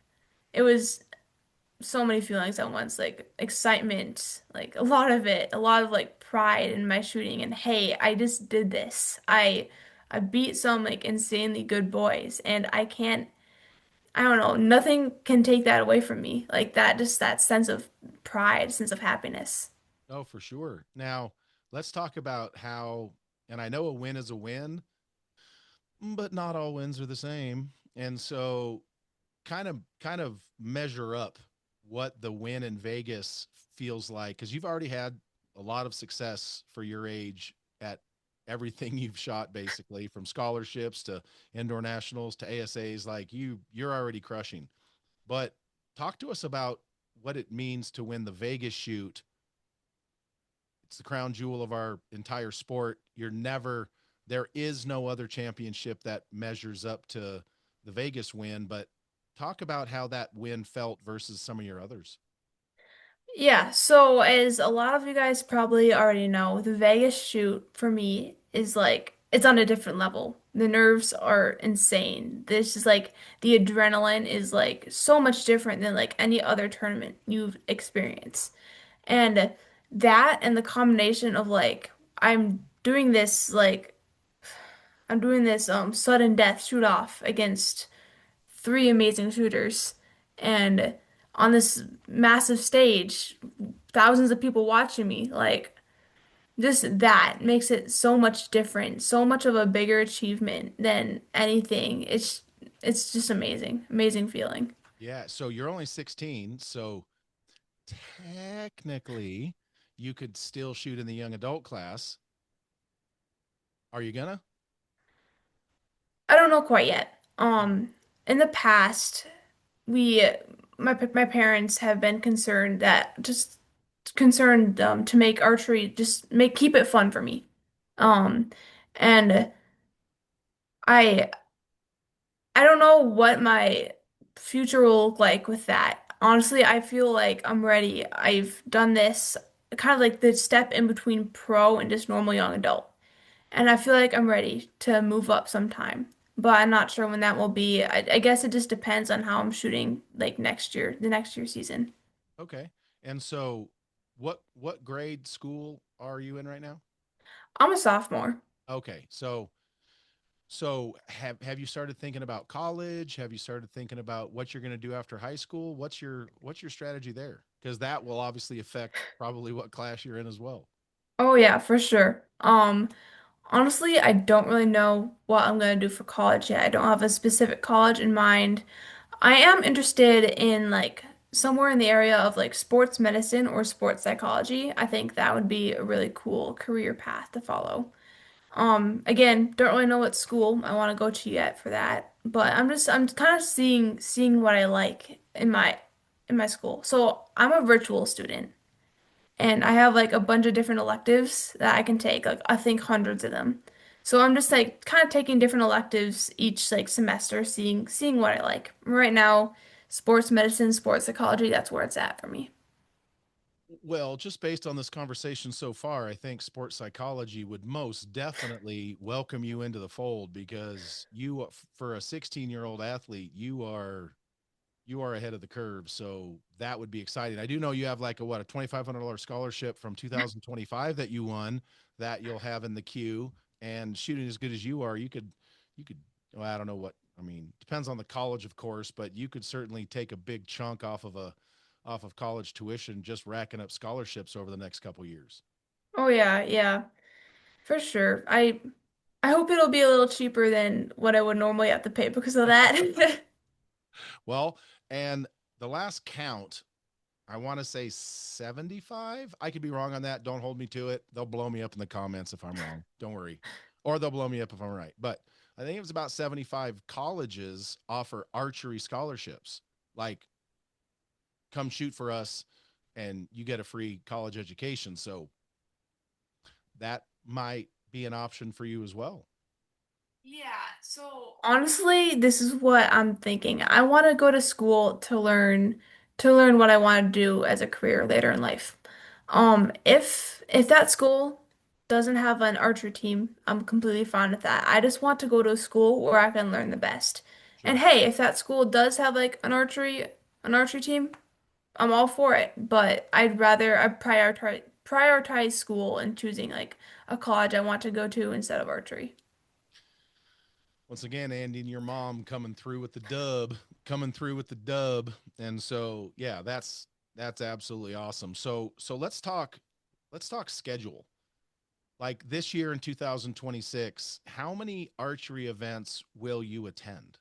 [SPEAKER 2] it was so many feelings at once, like excitement, like a lot of like pride in my shooting and hey, I just did this. I beat some like insanely good boys and I don't know, nothing can take that away from me. Like that just that sense of pride, sense of happiness.
[SPEAKER 1] Oh, for sure. Now, let's talk about how, and I know a win is a win, but not all wins are the same. And so kind of measure up what the win in Vegas feels like because you've already had a lot of success for your age at everything you've shot basically from scholarships to indoor nationals to ASAs like you're already crushing. But talk to us about what it means to win the Vegas shoot. It's the crown jewel of our entire sport. There is no other championship that measures up to the Vegas win, but talk about how that win felt versus some of your others.
[SPEAKER 2] Yeah, so as a lot of you guys probably already know, the Vegas shoot for me is like it's on a different level. The nerves are insane. This is like the adrenaline is like so much different than like any other tournament you've experienced. And that and the combination of like I'm doing this sudden death shoot off against three amazing shooters and on this massive stage, thousands of people watching me. Like just that makes it so much different, so much of a bigger achievement than anything. It's just amazing. Amazing feeling.
[SPEAKER 1] Yeah, so you're only 16, so technically you could still shoot in the young adult class. Are you gonna?
[SPEAKER 2] I don't know quite yet. In the past, we my parents have been concerned that just concerned to make archery just make keep it fun for me. Um, and I I don't know what my future will look like with that. Honestly, I feel like I'm ready. I've done this kind of like the step in between pro and just normal young adult. And I feel like I'm ready to move up sometime. But I'm not sure when that will be. I guess it just depends on how I'm shooting like next year, the next year season.
[SPEAKER 1] Okay. And so what grade school are you in right now?
[SPEAKER 2] I'm a sophomore.
[SPEAKER 1] Okay. So have you started thinking about college? Have you started thinking about what you're going to do after high school? What's your strategy there? Because that will obviously affect probably what class you're in as well.
[SPEAKER 2] Oh yeah, for sure. Honestly, I don't really know what I'm gonna do for college yet. I don't have a specific college in mind. I am interested in like somewhere in the area of like sports medicine or sports psychology. I think that would be a really cool career path to follow. Again, don't really know what school I want to go to yet for that, but I'm kind of seeing what I like in my school. So I'm a virtual student. And I have like a bunch of different electives that I can take, like I think hundreds of them. So I'm just like kind of taking different electives each like semester, seeing what I like. Right now, sports medicine, sports psychology, that's where it's at for me.
[SPEAKER 1] Well, just based on this conversation so far, I think sports psychology would most definitely welcome you into the fold because for a 16-year-old athlete, you are ahead of the curve. So that would be exciting. I do know you have like a $2,500 scholarship from 2025 that you won that you'll have in the queue. And shooting as good as you are, you could. Well, I don't know what I mean. Depends on the college, of course, but you could certainly take a big chunk off of college tuition just racking up scholarships over the next couple years.
[SPEAKER 2] Oh yeah, yeah, for sure. I hope it'll be a little cheaper than what I would normally have to pay because of that.
[SPEAKER 1] Well, and the last count I want to say 75. I could be wrong on that. Don't hold me to it. They'll blow me up in the comments if I'm wrong. Don't worry. Or they'll blow me up if I'm right. But I think it was about 75 colleges offer archery scholarships. Like, come shoot for us and you get a free college education. So that might be an option for you as well.
[SPEAKER 2] Yeah, so honestly, this is what I'm thinking. I want to go to school to learn what I want to do as a career later in life. If that school doesn't have an archery team, I'm completely fine with that. I just want to go to a school where I can learn the best. And
[SPEAKER 1] Sure.
[SPEAKER 2] hey, if that school does have like an archery team, I'm all for it. But I prioritize school and choosing like a college I want to go to instead of archery.
[SPEAKER 1] Once again, Andy and your mom coming through with the dub. And so, yeah, that's absolutely awesome. So let's talk schedule. Like this year in 2026, how many archery events will you attend?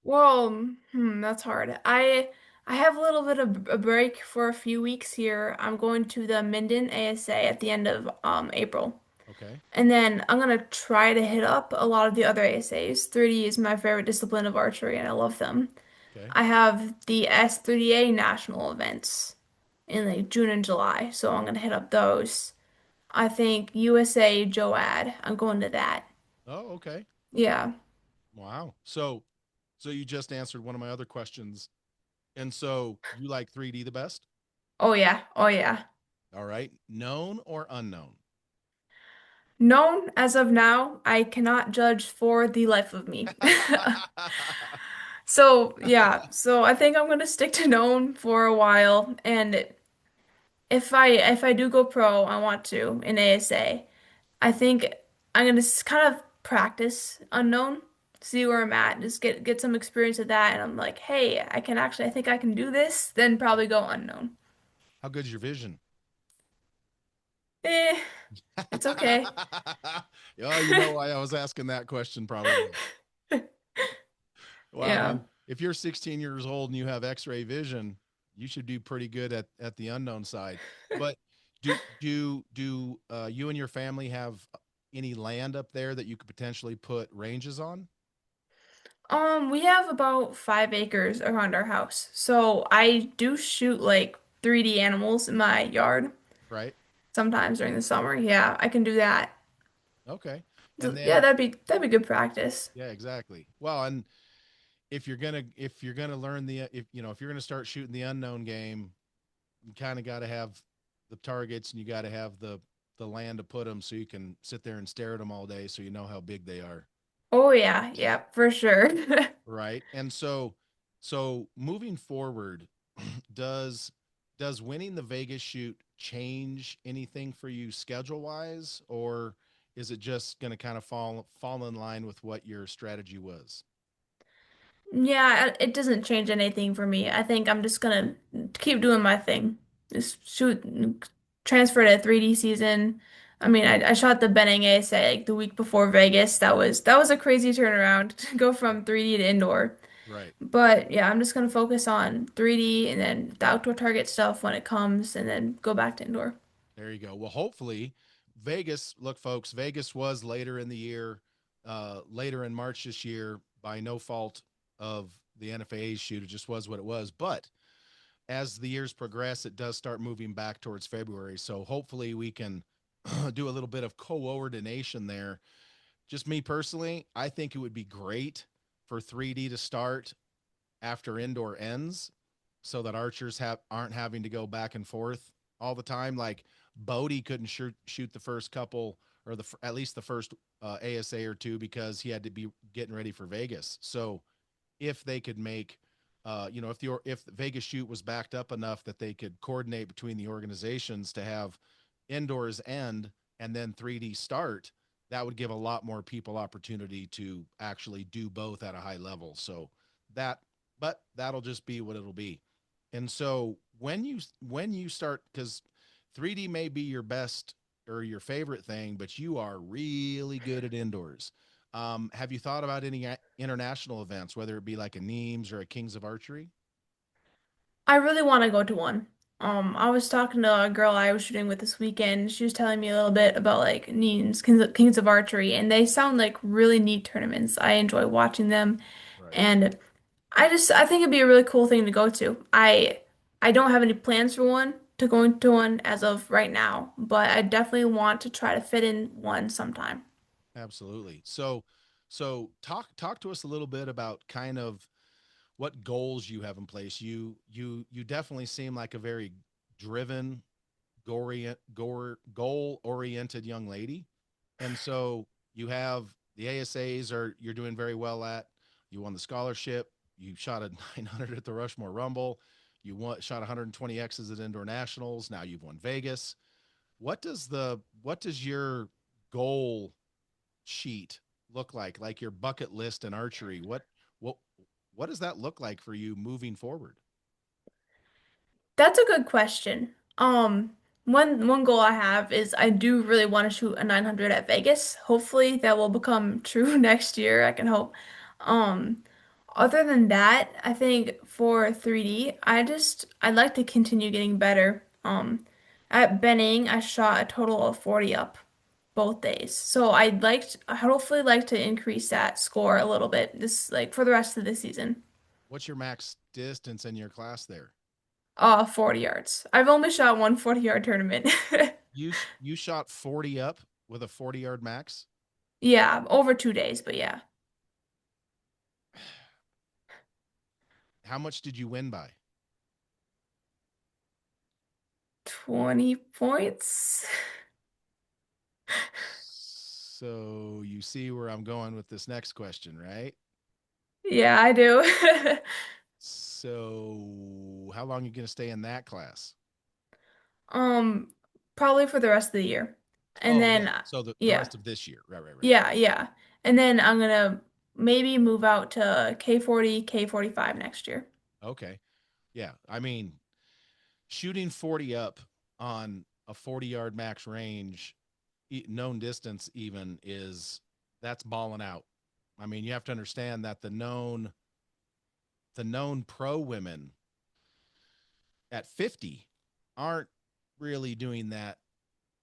[SPEAKER 2] Well, that's hard. I have a little bit of a break for a few weeks here. I'm going to the Minden ASA at the end of April.
[SPEAKER 1] Okay.
[SPEAKER 2] And then I'm gonna try to hit up a lot of the other ASAs. 3D is my favorite discipline of archery and I love them.
[SPEAKER 1] Okay.
[SPEAKER 2] I have the S3A national events in like June and July, so I'm gonna hit up those. I think USA Joad, I'm going to that.
[SPEAKER 1] Oh, okay.
[SPEAKER 2] Yeah.
[SPEAKER 1] Wow. So you just answered one of my other questions. And so you like 3D the best?
[SPEAKER 2] Oh yeah. Oh yeah.
[SPEAKER 1] All right. Known or unknown?
[SPEAKER 2] Known as of now, I cannot judge for the life of me. So, yeah, so I think I'm gonna stick to known for a while, and if I do go pro, I want to in ASA. I think I'm gonna kind of practice unknown, see where I'm at, just get some experience with that, and I'm like, hey, I think I can do this, then probably go unknown.
[SPEAKER 1] How good's your vision?
[SPEAKER 2] Eh, it's okay.
[SPEAKER 1] Oh, you know why I was asking that question probably.
[SPEAKER 2] Yeah.
[SPEAKER 1] Well, if you're 16 years old and you have X-ray vision, you should do pretty good at the unknown side. But do you and your family have any land up there that you could potentially put ranges on?
[SPEAKER 2] We have about 5 acres around our house. So I do shoot like 3D animals in my yard
[SPEAKER 1] right?
[SPEAKER 2] sometimes during the summer. Yeah, I can do that.
[SPEAKER 1] Okay. And
[SPEAKER 2] So, yeah,
[SPEAKER 1] then
[SPEAKER 2] that'd be good practice.
[SPEAKER 1] yeah, exactly. Well, and if you're gonna learn the if you know if you're gonna start shooting the unknown game, you kind of got to have the targets and you got to have the land to put them so you can sit there and stare at them all day so you know how big they are,
[SPEAKER 2] Oh yeah, yeah, for sure.
[SPEAKER 1] right? And so moving forward, does does winning the Vegas shoot change anything for you schedule wise, or is it just going to kind of fall in line with what your strategy was?
[SPEAKER 2] Yeah, it doesn't change anything for me. I think I'm just gonna keep doing my thing. Just shoot, transfer to 3D season. I mean, I shot the Benning ASA like the week before Vegas. That was a crazy turnaround to go from 3D to indoor.
[SPEAKER 1] Right.
[SPEAKER 2] But yeah, I'm just gonna focus on 3D and then the outdoor target stuff when it comes, and then go back to indoor.
[SPEAKER 1] There you go. Well, hopefully, Vegas. Look, folks, Vegas was later in the year, later in March this year, by no fault of the NFAA's shoot. It just was what it was. But as the years progress, it does start moving back towards February. So hopefully, we can do a little bit of coordination there. Just me personally, I think it would be great for 3D to start after indoor ends so that archers aren't having to go back and forth all the time. Like Bodie couldn't shoot the first couple or at least the first ASA or two because he had to be getting ready for Vegas. So if they could make if the Vegas shoot was backed up enough that they could coordinate between the organizations to have indoors end and then 3D start, that would give a lot more people opportunity to actually do both at a high level. So that but that'll just be what it'll be. And so when you start, because 3D may be your best or your favorite thing, but you are really good at indoors. Have you thought about any international events, whether it be like a Neems or a Kings of Archery?
[SPEAKER 2] I really want to go to one. I was talking to a girl I was shooting with this weekend. She was telling me a little bit about like Neen's Kings of Archery, and they sound like really neat tournaments. I enjoy watching them,
[SPEAKER 1] Right.
[SPEAKER 2] and I think it'd be a really cool thing to go to. I don't have any plans for one to go into one as of right now, but I definitely want to try to fit in one sometime.
[SPEAKER 1] Absolutely. So talk to us a little bit about kind of what goals you have in place. You definitely seem like a very driven, goal oriented young lady. And so you have the ASAs are you're doing very well at. You won the scholarship. You shot a 900 at the Rushmore Rumble. Shot 120 X's at indoor nationals. Now you've won Vegas. What does your goal sheet look like? Like your bucket list in archery? What what does that look like for you moving forward?
[SPEAKER 2] That's a good question. One goal I have is I do really want to shoot a 900 at Vegas. Hopefully that will become true next year. I can hope. Um, Other than that, I think for 3D, I'd like to continue getting better. At Benning, I shot a total of 40 up both days. So I'd hopefully like to increase that score a little bit this like for the rest of the season.
[SPEAKER 1] What's your max distance in your class there?
[SPEAKER 2] 40 yards. I've only shot one 40-yard tournament.
[SPEAKER 1] You shot 40 up with a 40-yard max.
[SPEAKER 2] Yeah, over 2 days, but yeah.
[SPEAKER 1] How much did you win by?
[SPEAKER 2] 20 points?
[SPEAKER 1] So you see where I'm going with this next question, right?
[SPEAKER 2] Yeah, I do.
[SPEAKER 1] So how long are you going to stay in that class?
[SPEAKER 2] Um, Probably for the rest of the year. And
[SPEAKER 1] Oh yeah.
[SPEAKER 2] then
[SPEAKER 1] So the
[SPEAKER 2] yeah.
[SPEAKER 1] rest of this year. Right.
[SPEAKER 2] Yeah, yeah. And then I'm gonna maybe move out to K40, K45 next year.
[SPEAKER 1] Okay. Yeah. I mean, shooting 40 up on a 40-yard max range, known distance even is that's balling out. I mean, you have to understand that the known pro women at 50 aren't really doing that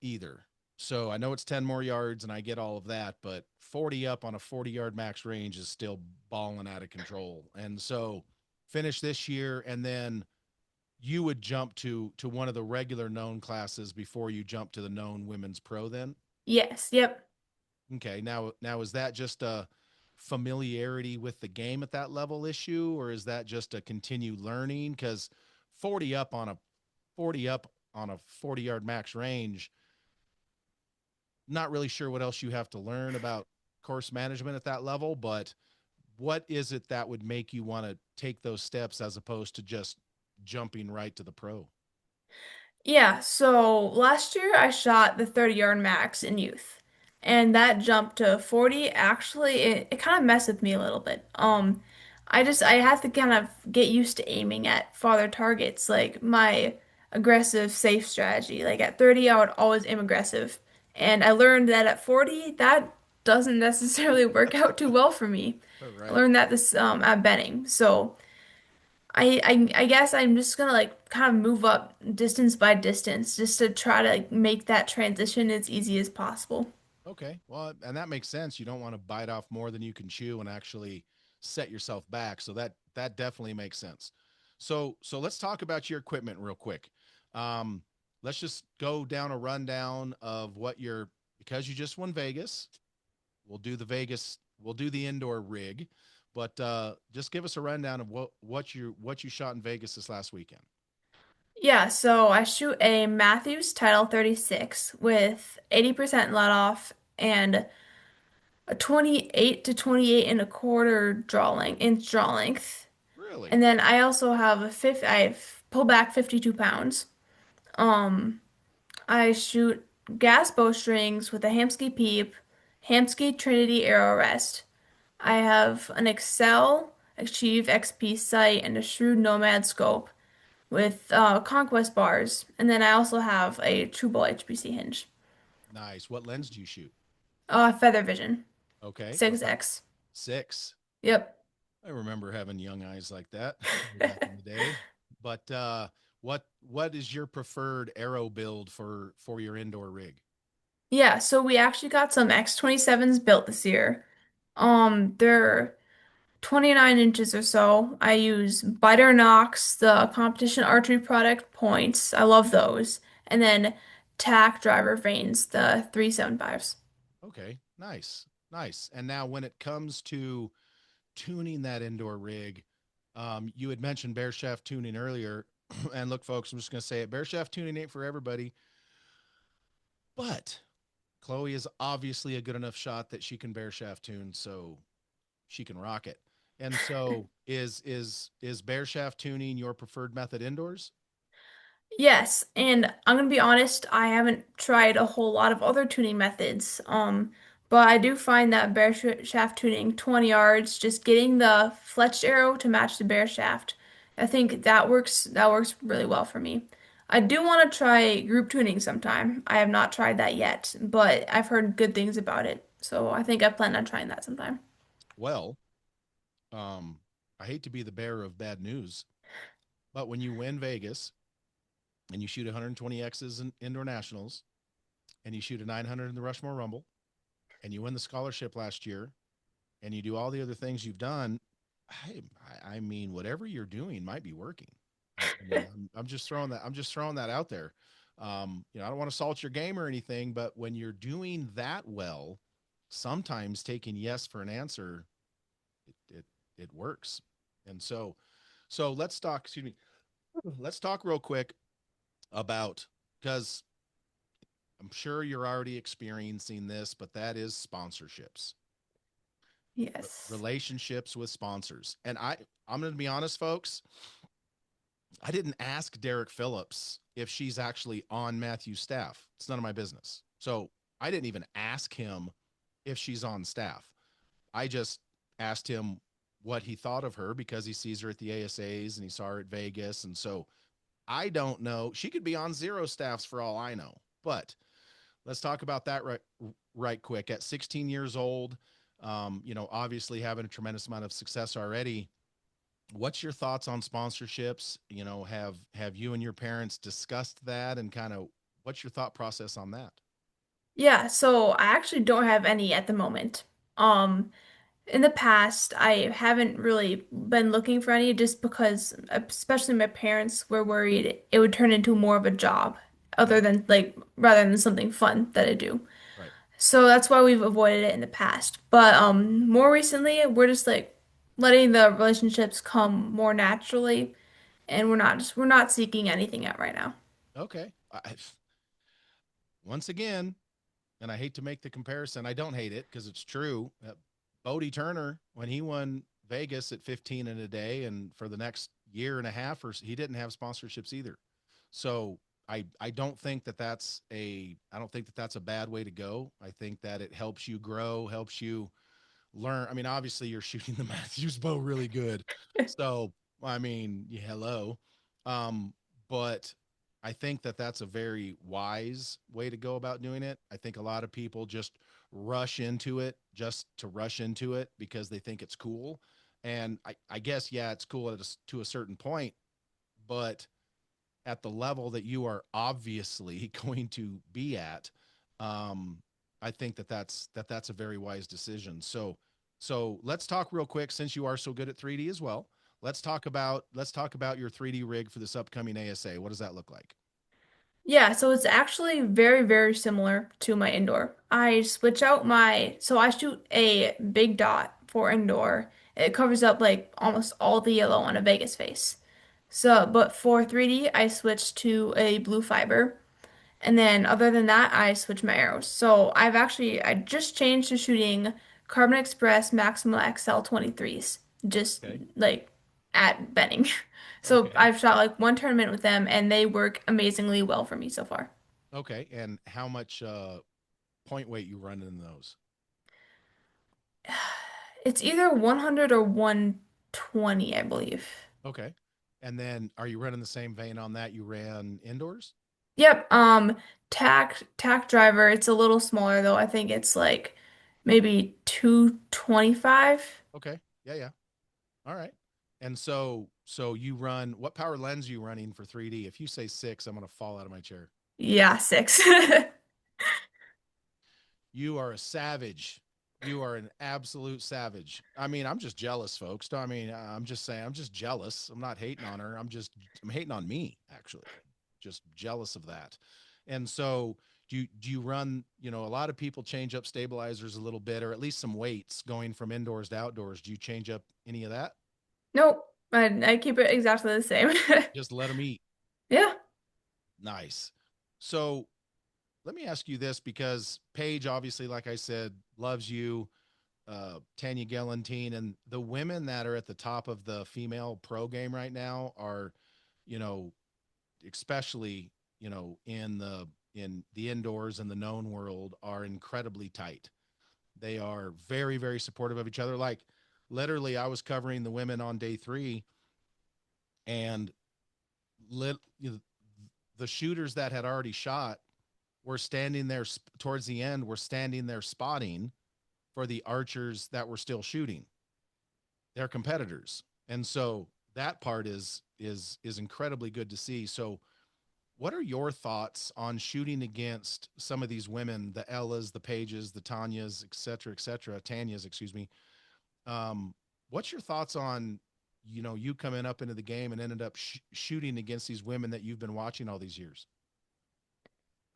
[SPEAKER 1] either. So I know it's 10 more yards and I get all of that, but 40 up on a 40-yard max range is still balling out of control. And so finish this year and then you would jump to one of the regular known classes before you jump to the known women's pro then?
[SPEAKER 2] Yes, yep.
[SPEAKER 1] Okay. Now is that just a familiarity with the game at that level issue, or is that just a continued learning? Because 40 up on a 40 up on a 40-yard max range, not really sure what else you have to learn about course management at that level, but what is it that would make you want to take those steps as opposed to just jumping right to the pro?
[SPEAKER 2] Yeah, so last year I shot the 30-yard max in youth. And that jump to 40 actually it kind of messed with me a little bit. I have to kind of get used to aiming at farther targets, like my aggressive safe strategy. Like at 30 I would always aim aggressive. And I learned that at 40 that doesn't necessarily work out too well for me.
[SPEAKER 1] All
[SPEAKER 2] I
[SPEAKER 1] right.
[SPEAKER 2] learned that this at Benning. So I guess I'm just gonna like kind of move up distance by distance just to try to like make that transition as easy as possible.
[SPEAKER 1] Okay. Well, and that makes sense. You don't want to bite off more than you can chew and actually set yourself back. So that definitely makes sense. So let's talk about your equipment real quick. Um, let's just go down a rundown of what your because you just won Vegas. We'll do the indoor rig, but just give us a rundown of what you shot in Vegas this last weekend.
[SPEAKER 2] Yeah, so I shoot a Matthews Title 36 with 80% let off and a 28 to 28 and a quarter inch draw length.
[SPEAKER 1] Really?
[SPEAKER 2] And then I also have I've pulled back 52 pounds. Um, I shoot gas bowstrings with a Hamskea Peep, Hamskea Trinity Arrow Rest. I have an Excel Achieve XP sight and a Shrewd Nomad scope with Conquest bars, and then I also have a Truebill HPC hinge.
[SPEAKER 1] Nice. What lens do you shoot?
[SPEAKER 2] Feather Vision
[SPEAKER 1] Okay. What kind?
[SPEAKER 2] 6X.
[SPEAKER 1] Six.
[SPEAKER 2] Yep.
[SPEAKER 1] I remember having young eyes like that way back in the day. But what is your preferred arrow build for your indoor rig?
[SPEAKER 2] Yeah, so we actually got some X27s built this year. They're 29 inches or so. I use Biter Knox, the competition archery product points. I love those. And then Tack driver vanes, the 375s.
[SPEAKER 1] Okay, nice, nice. And now when it comes to tuning that indoor rig, you had mentioned bare shaft tuning earlier. And look, folks, I'm just going to say it: bare shaft tuning ain't for everybody, but Khloe is obviously a good enough shot that she can bare shaft tune, so she can rock it. And so is bare shaft tuning your preferred method indoors?
[SPEAKER 2] Yes, and I'm gonna be honest, I haven't tried a whole lot of other tuning methods. But I do find that shaft tuning 20 yards, just getting the fletched arrow to match the bare shaft. I think that works really well for me. I do want to try group tuning sometime. I have not tried that yet, but I've heard good things about it. So I think I plan on trying that sometime.
[SPEAKER 1] Well, um, I hate to be the bearer of bad news, but when you win Vegas and you shoot 120 X's in indoor nationals and you shoot a 900 in the Rushmore Rumble and you win the scholarship last year and you do all the other things you've done, I, I mean, whatever you're doing might be working. I'm just throwing that. I'm just throwing that out there. I don't want to salt your game or anything, but when you're doing that well, sometimes taking yes for an answer, it works. And so let's talk. Excuse me. Let's talk real quick about because I'm sure you're already experiencing this, but that is sponsorships,
[SPEAKER 2] Yes.
[SPEAKER 1] relationships with sponsors. And I'm going to be honest, folks. I didn't ask Derek Phillips if she's actually on Matthew's staff. It's none of my business. So I didn't even ask him if she's on staff. I just asked him what he thought of her because he sees her at the ASAs and he saw her at Vegas. And so I don't know. She could be on zero staffs for all I know. But let's talk about that right quick. At 16 years old, obviously having a tremendous amount of success already. What's your thoughts on sponsorships? Have you and your parents discussed that, and kind of what's your thought process on that?
[SPEAKER 2] Yeah, so I actually don't have any at the moment. Um, In the past, I haven't really been looking for any just because, especially my parents were worried it would turn into more of a job other
[SPEAKER 1] Okay.
[SPEAKER 2] than like rather than something fun that I do.
[SPEAKER 1] Right.
[SPEAKER 2] So that's why we've avoided it in the past. But more recently, we're just like letting the relationships come more naturally, and we're not seeking anything out right now.
[SPEAKER 1] Okay. Once again, and I hate to make the comparison. I don't hate it because it's true. Bodie Turner, when he won Vegas at 15 in a day, and for the next year and a half, or he didn't have sponsorships either. So I don't think that I don't think that that's a bad way to go. I think that it helps you grow, helps you learn. I mean, obviously you're shooting the Matthews bow really good. So, I mean, yeah, hello. But I think that that's a very wise way to go about doing it. I think a lot of people just rush into it just to rush into it because they think it's cool. And I guess, yeah, it's cool to a certain point, but at the level that you are obviously going to be at, um, I think that's a very wise decision. So let's talk real quick since you are so good at 3D as well. Let's talk about your 3D rig for this upcoming ASA. What does that look like?
[SPEAKER 2] Yeah, so it's actually very, very similar to my indoor. I switch out so I shoot a big dot for indoor. It covers up like almost all the yellow on a Vegas face. So, but for 3D, I switched to a blue fiber. And then other than that, I switch my arrows. So I just changed to shooting Carbon Express Maxima XL 23s, just
[SPEAKER 1] Okay.
[SPEAKER 2] like at Benning. So
[SPEAKER 1] Okay.
[SPEAKER 2] I've shot like one tournament with them and they work amazingly well for me so far.
[SPEAKER 1] Okay. And how much point weight you run in those?
[SPEAKER 2] It's either 100 or 120, I believe.
[SPEAKER 1] Okay. And then are you running the same vein on that you ran indoors?
[SPEAKER 2] Yep, tack driver, it's a little smaller though. I think it's like maybe 225.
[SPEAKER 1] Okay. Yeah, yeah. All right. And so you run what power lens are you running for 3D? If you say 6, I'm going to fall out of my chair.
[SPEAKER 2] Yeah, 6.
[SPEAKER 1] You are a savage. You are an absolute savage. I mean, I'm just jealous, folks. I mean, I'm just saying, I'm just jealous. I'm not hating on her. I'm hating on me, actually. Just jealous of that. And so, do you run? A lot of people change up stabilizers a little bit, or at least some weights going from indoors to outdoors. Do you change up any of that?
[SPEAKER 2] Nope. I keep it exactly the same.
[SPEAKER 1] Just let them eat.
[SPEAKER 2] Yeah.
[SPEAKER 1] Nice. So let me ask you this because Paige, obviously, like I said, loves you. Tanya Gellantine and the women that are at the top of the female pro game right now are, you know, especially, in the indoors and the known world are incredibly tight. They are very, very supportive of each other. Like literally, I was covering the women on day 3 and lit, you know, the shooters that had already shot were standing there towards the end, were standing there spotting for the archers that were still shooting. They're competitors. And so that part is incredibly good to see. So what are your thoughts on shooting against some of these women, the Ellas, the Pages, the Tanyas, et cetera, Tanyas, excuse me. Um, what's your thoughts on, you coming up into the game and ended up shooting against these women that you've been watching all these years?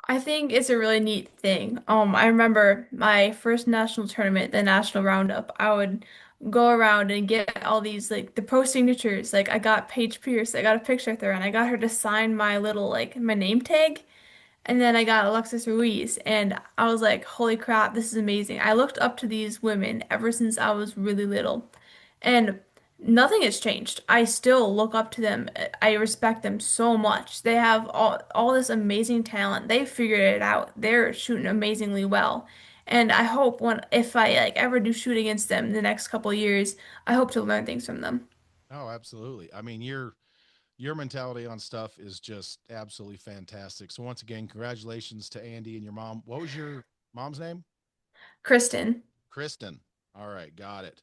[SPEAKER 2] I think it's a really neat thing. I remember my first national tournament, the national roundup. I would go around and get all these like the pro signatures. Like I got Paige Pierce, I got a picture with her, and I got her to sign my little like my name tag. And then I got Alexis Ruiz, and I was like, holy crap, this is amazing. I looked up to these women ever since I was really little, and nothing has changed. I still look up to them. I respect them so much. They have all this amazing talent. They figured it out. They're shooting amazingly well. And I hope if I like ever do shoot against them in the next couple of years, I hope to learn things from them.
[SPEAKER 1] Oh, absolutely. I mean, your mentality on stuff is just absolutely fantastic. So once again, congratulations to Andy and your mom. What was your mom's name?
[SPEAKER 2] Kristen.
[SPEAKER 1] Kristen. All right, got it.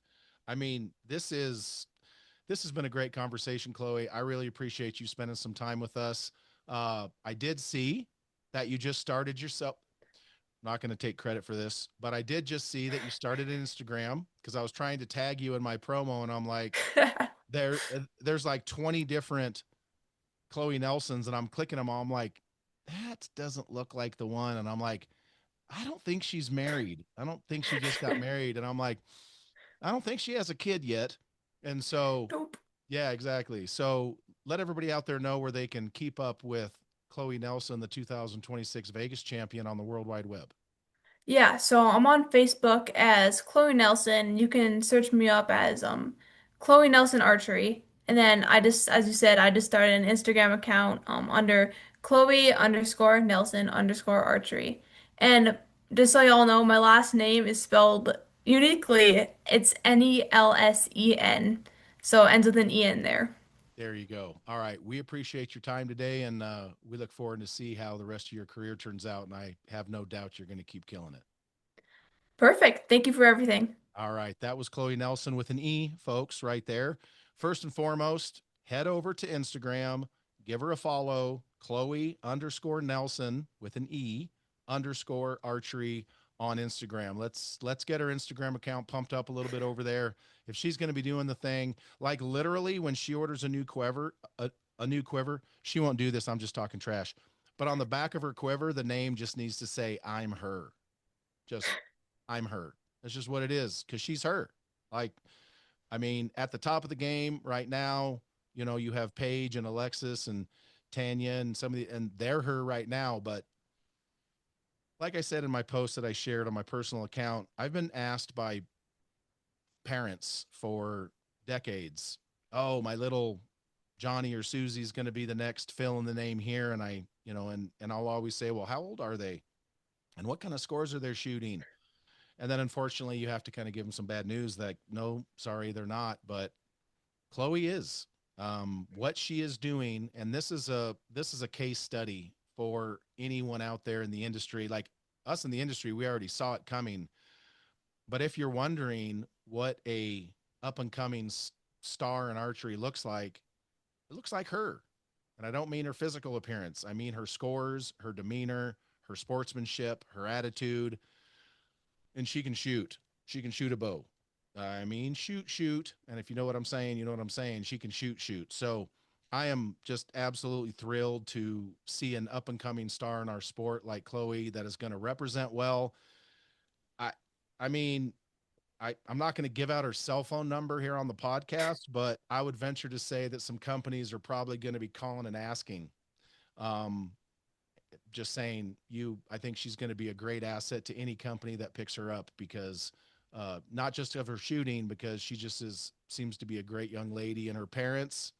[SPEAKER 1] I mean, this has been a great conversation, Chloe. I really appreciate you spending some time with us. I did see that you just started yourself. Not going to take credit for this, but I did just see that you started an Instagram because I was trying to tag you in my promo, and I'm like, there's like 20 different Chloe Nelsons, and I'm clicking them all. I'm like, that doesn't look like the one, and I'm like, I don't think she's married. I don't think she just got married, and I'm like, I don't think she has a kid yet, and so
[SPEAKER 2] Nope.
[SPEAKER 1] yeah, exactly. So let everybody out there know where they can keep up with Chloe Nelsen, the 2026 Vegas champion on the World Wide Web.
[SPEAKER 2] Yeah, so I'm on Facebook as Chloe Nelsen. You can search me up as Chloe Nelsen Archery. And then I just, as you said, I just started an Instagram account under Chloe_Nelsen_archery. And just so y'all know, my last name is spelled uniquely. It's Nelsen. So it ends with an E in there.
[SPEAKER 1] There you go. All right. We appreciate your time today, and we look forward to see how the rest of your career turns out. And I have no doubt you're going to keep killing it.
[SPEAKER 2] Perfect. Thank you for everything.
[SPEAKER 1] All right. That was Chloe Nelsen with an E, folks, right there. First and foremost, head over to Instagram, give her a follow, Chloe_Nelsen with an E underscore archery on Instagram. Let's get her Instagram account pumped up a little bit over there. If she's going to be doing the thing, like literally when she orders a new quiver, she won't do this. I'm just talking trash. But on the back of her quiver, the name just needs to say I'm her. Just I'm her. That's just what it is because she's her. Like, I mean, at the top of the game right now, you know, you have Paige and Alexis and Tanya and some of the, and they're her right now. But like I said in my post that I shared on my personal account, I've been asked by parents for decades, oh, my little Johnny or Susie's going to be the next fill in the name here. And I, you know, and I'll always say, well, how old are they? And what kind of scores are they shooting? And then unfortunately, you have to kind of give them some bad news that no, sorry, they're not. But Chloe is what she is doing, and this is a case study for anyone out there in the industry. Like us in the industry, we already saw it coming. But if you're wondering what a up and coming star in archery looks like, it looks like her. And I don't mean her physical appearance. I mean her scores, her demeanor, her sportsmanship, her attitude, and she can shoot. She can shoot a bow. I mean, shoot. And if you know what I'm saying, you know what I'm saying. She can shoot. So I am just absolutely thrilled to see an up and coming star in our sport like Chloe that is going to represent well. I, I mean, I'm not going to give out her cell phone number here on the podcast, but I would venture to say that some companies are probably going to be calling and asking. Um, just saying I think she's going to be a great asset to any company that picks her up because not just of her shooting, because she just seems to be a great young lady, and her parents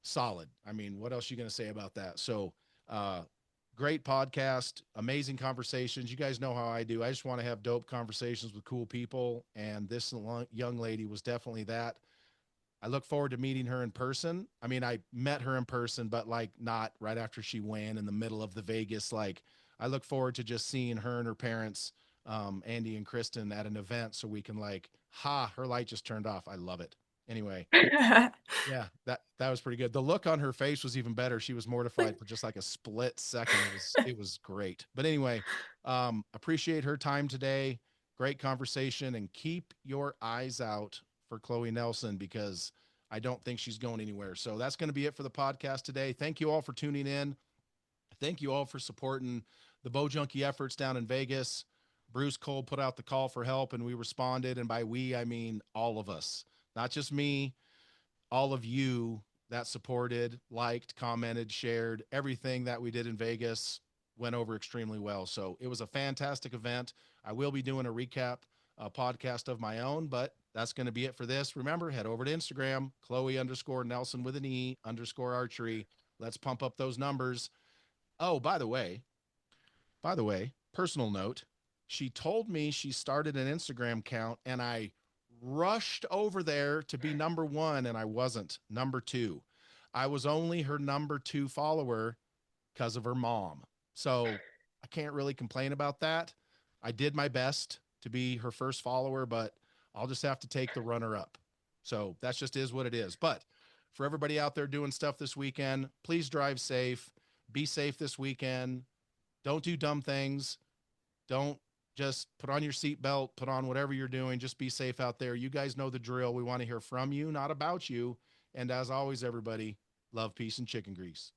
[SPEAKER 1] solid. I mean, what else are you going to say about that? So uh great podcast, amazing conversations. You guys know how I do. I just want to have dope conversations with cool people, and this young lady was definitely that. I look forward to meeting her in person. I mean, I met her in person, but like not right after she won in the middle of the Vegas. Like, I look forward to just seeing her and her parents, Andy and Kristen, at an event so we can like, her light just turned off. I love it. Anyway, yeah, that was pretty good. The look on her face was even better. She was mortified for just like a split second. It was great. But anyway, appreciate her time today. Great conversation, and keep your eyes out for Chloe Nelsen because I don't think she's going anywhere. So that's going to be it for the podcast today. Thank you all for tuning in. Thank you all for supporting the Bow Junkie efforts down in Vegas. Bruce Cole put out the call for help, and we responded. And by we, I mean all of us, not just me, all of you that supported, liked, commented, shared everything that we did in Vegas went over extremely well. So it was a fantastic event. I will be doing a recap podcast of my own, but that's going to be it for this. Remember, head over to Instagram, Chloe_Nelsen with an E underscore archery. Let's pump up those numbers. Oh, by the way, personal note, she told me she started an Instagram account, and I rushed over there to be number one, and I wasn't number two. I was only her number two follower because of her mom. So I can't really complain about that. I did my best to be her first follower, but I'll just have to take the runner up. So that's just is what it is. But for everybody out there doing stuff this weekend, please drive safe. Be safe this weekend. Don't do dumb things. Don't just put on your seatbelt, put on whatever you're doing. Just be safe out there. You guys know the drill. We want to hear from you, not about you. And as always, everybody, love, peace, and chicken grease.